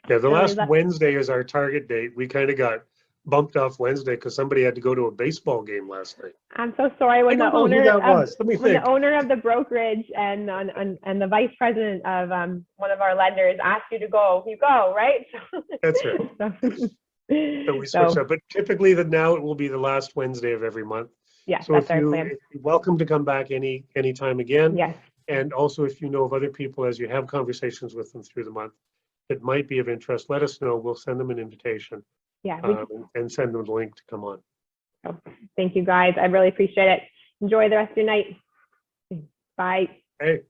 Yeah, the So last that- Wednesday is our target date. We kind of got bumped off Wednesday because somebody had to go to a baseball game last night. I'm so sorry when I the don't know who owner that of was. Let me when think. the owner of the brokerage and the vice president of one of our lenders asked you to go. You go, right? That's right. So we switched up, but typically now it will be the last Wednesday of every month. Yeah, So that's if our plan. you're welcome to come back anytime again. Yes. And also if you know of other people as you have conversations with them through the month that might be of interest, let us know. We'll send them an invitation Yeah. and send them the link to come on. Thank you, guys. I really appreciate it. Enjoy the rest of your night. Bye. Hey.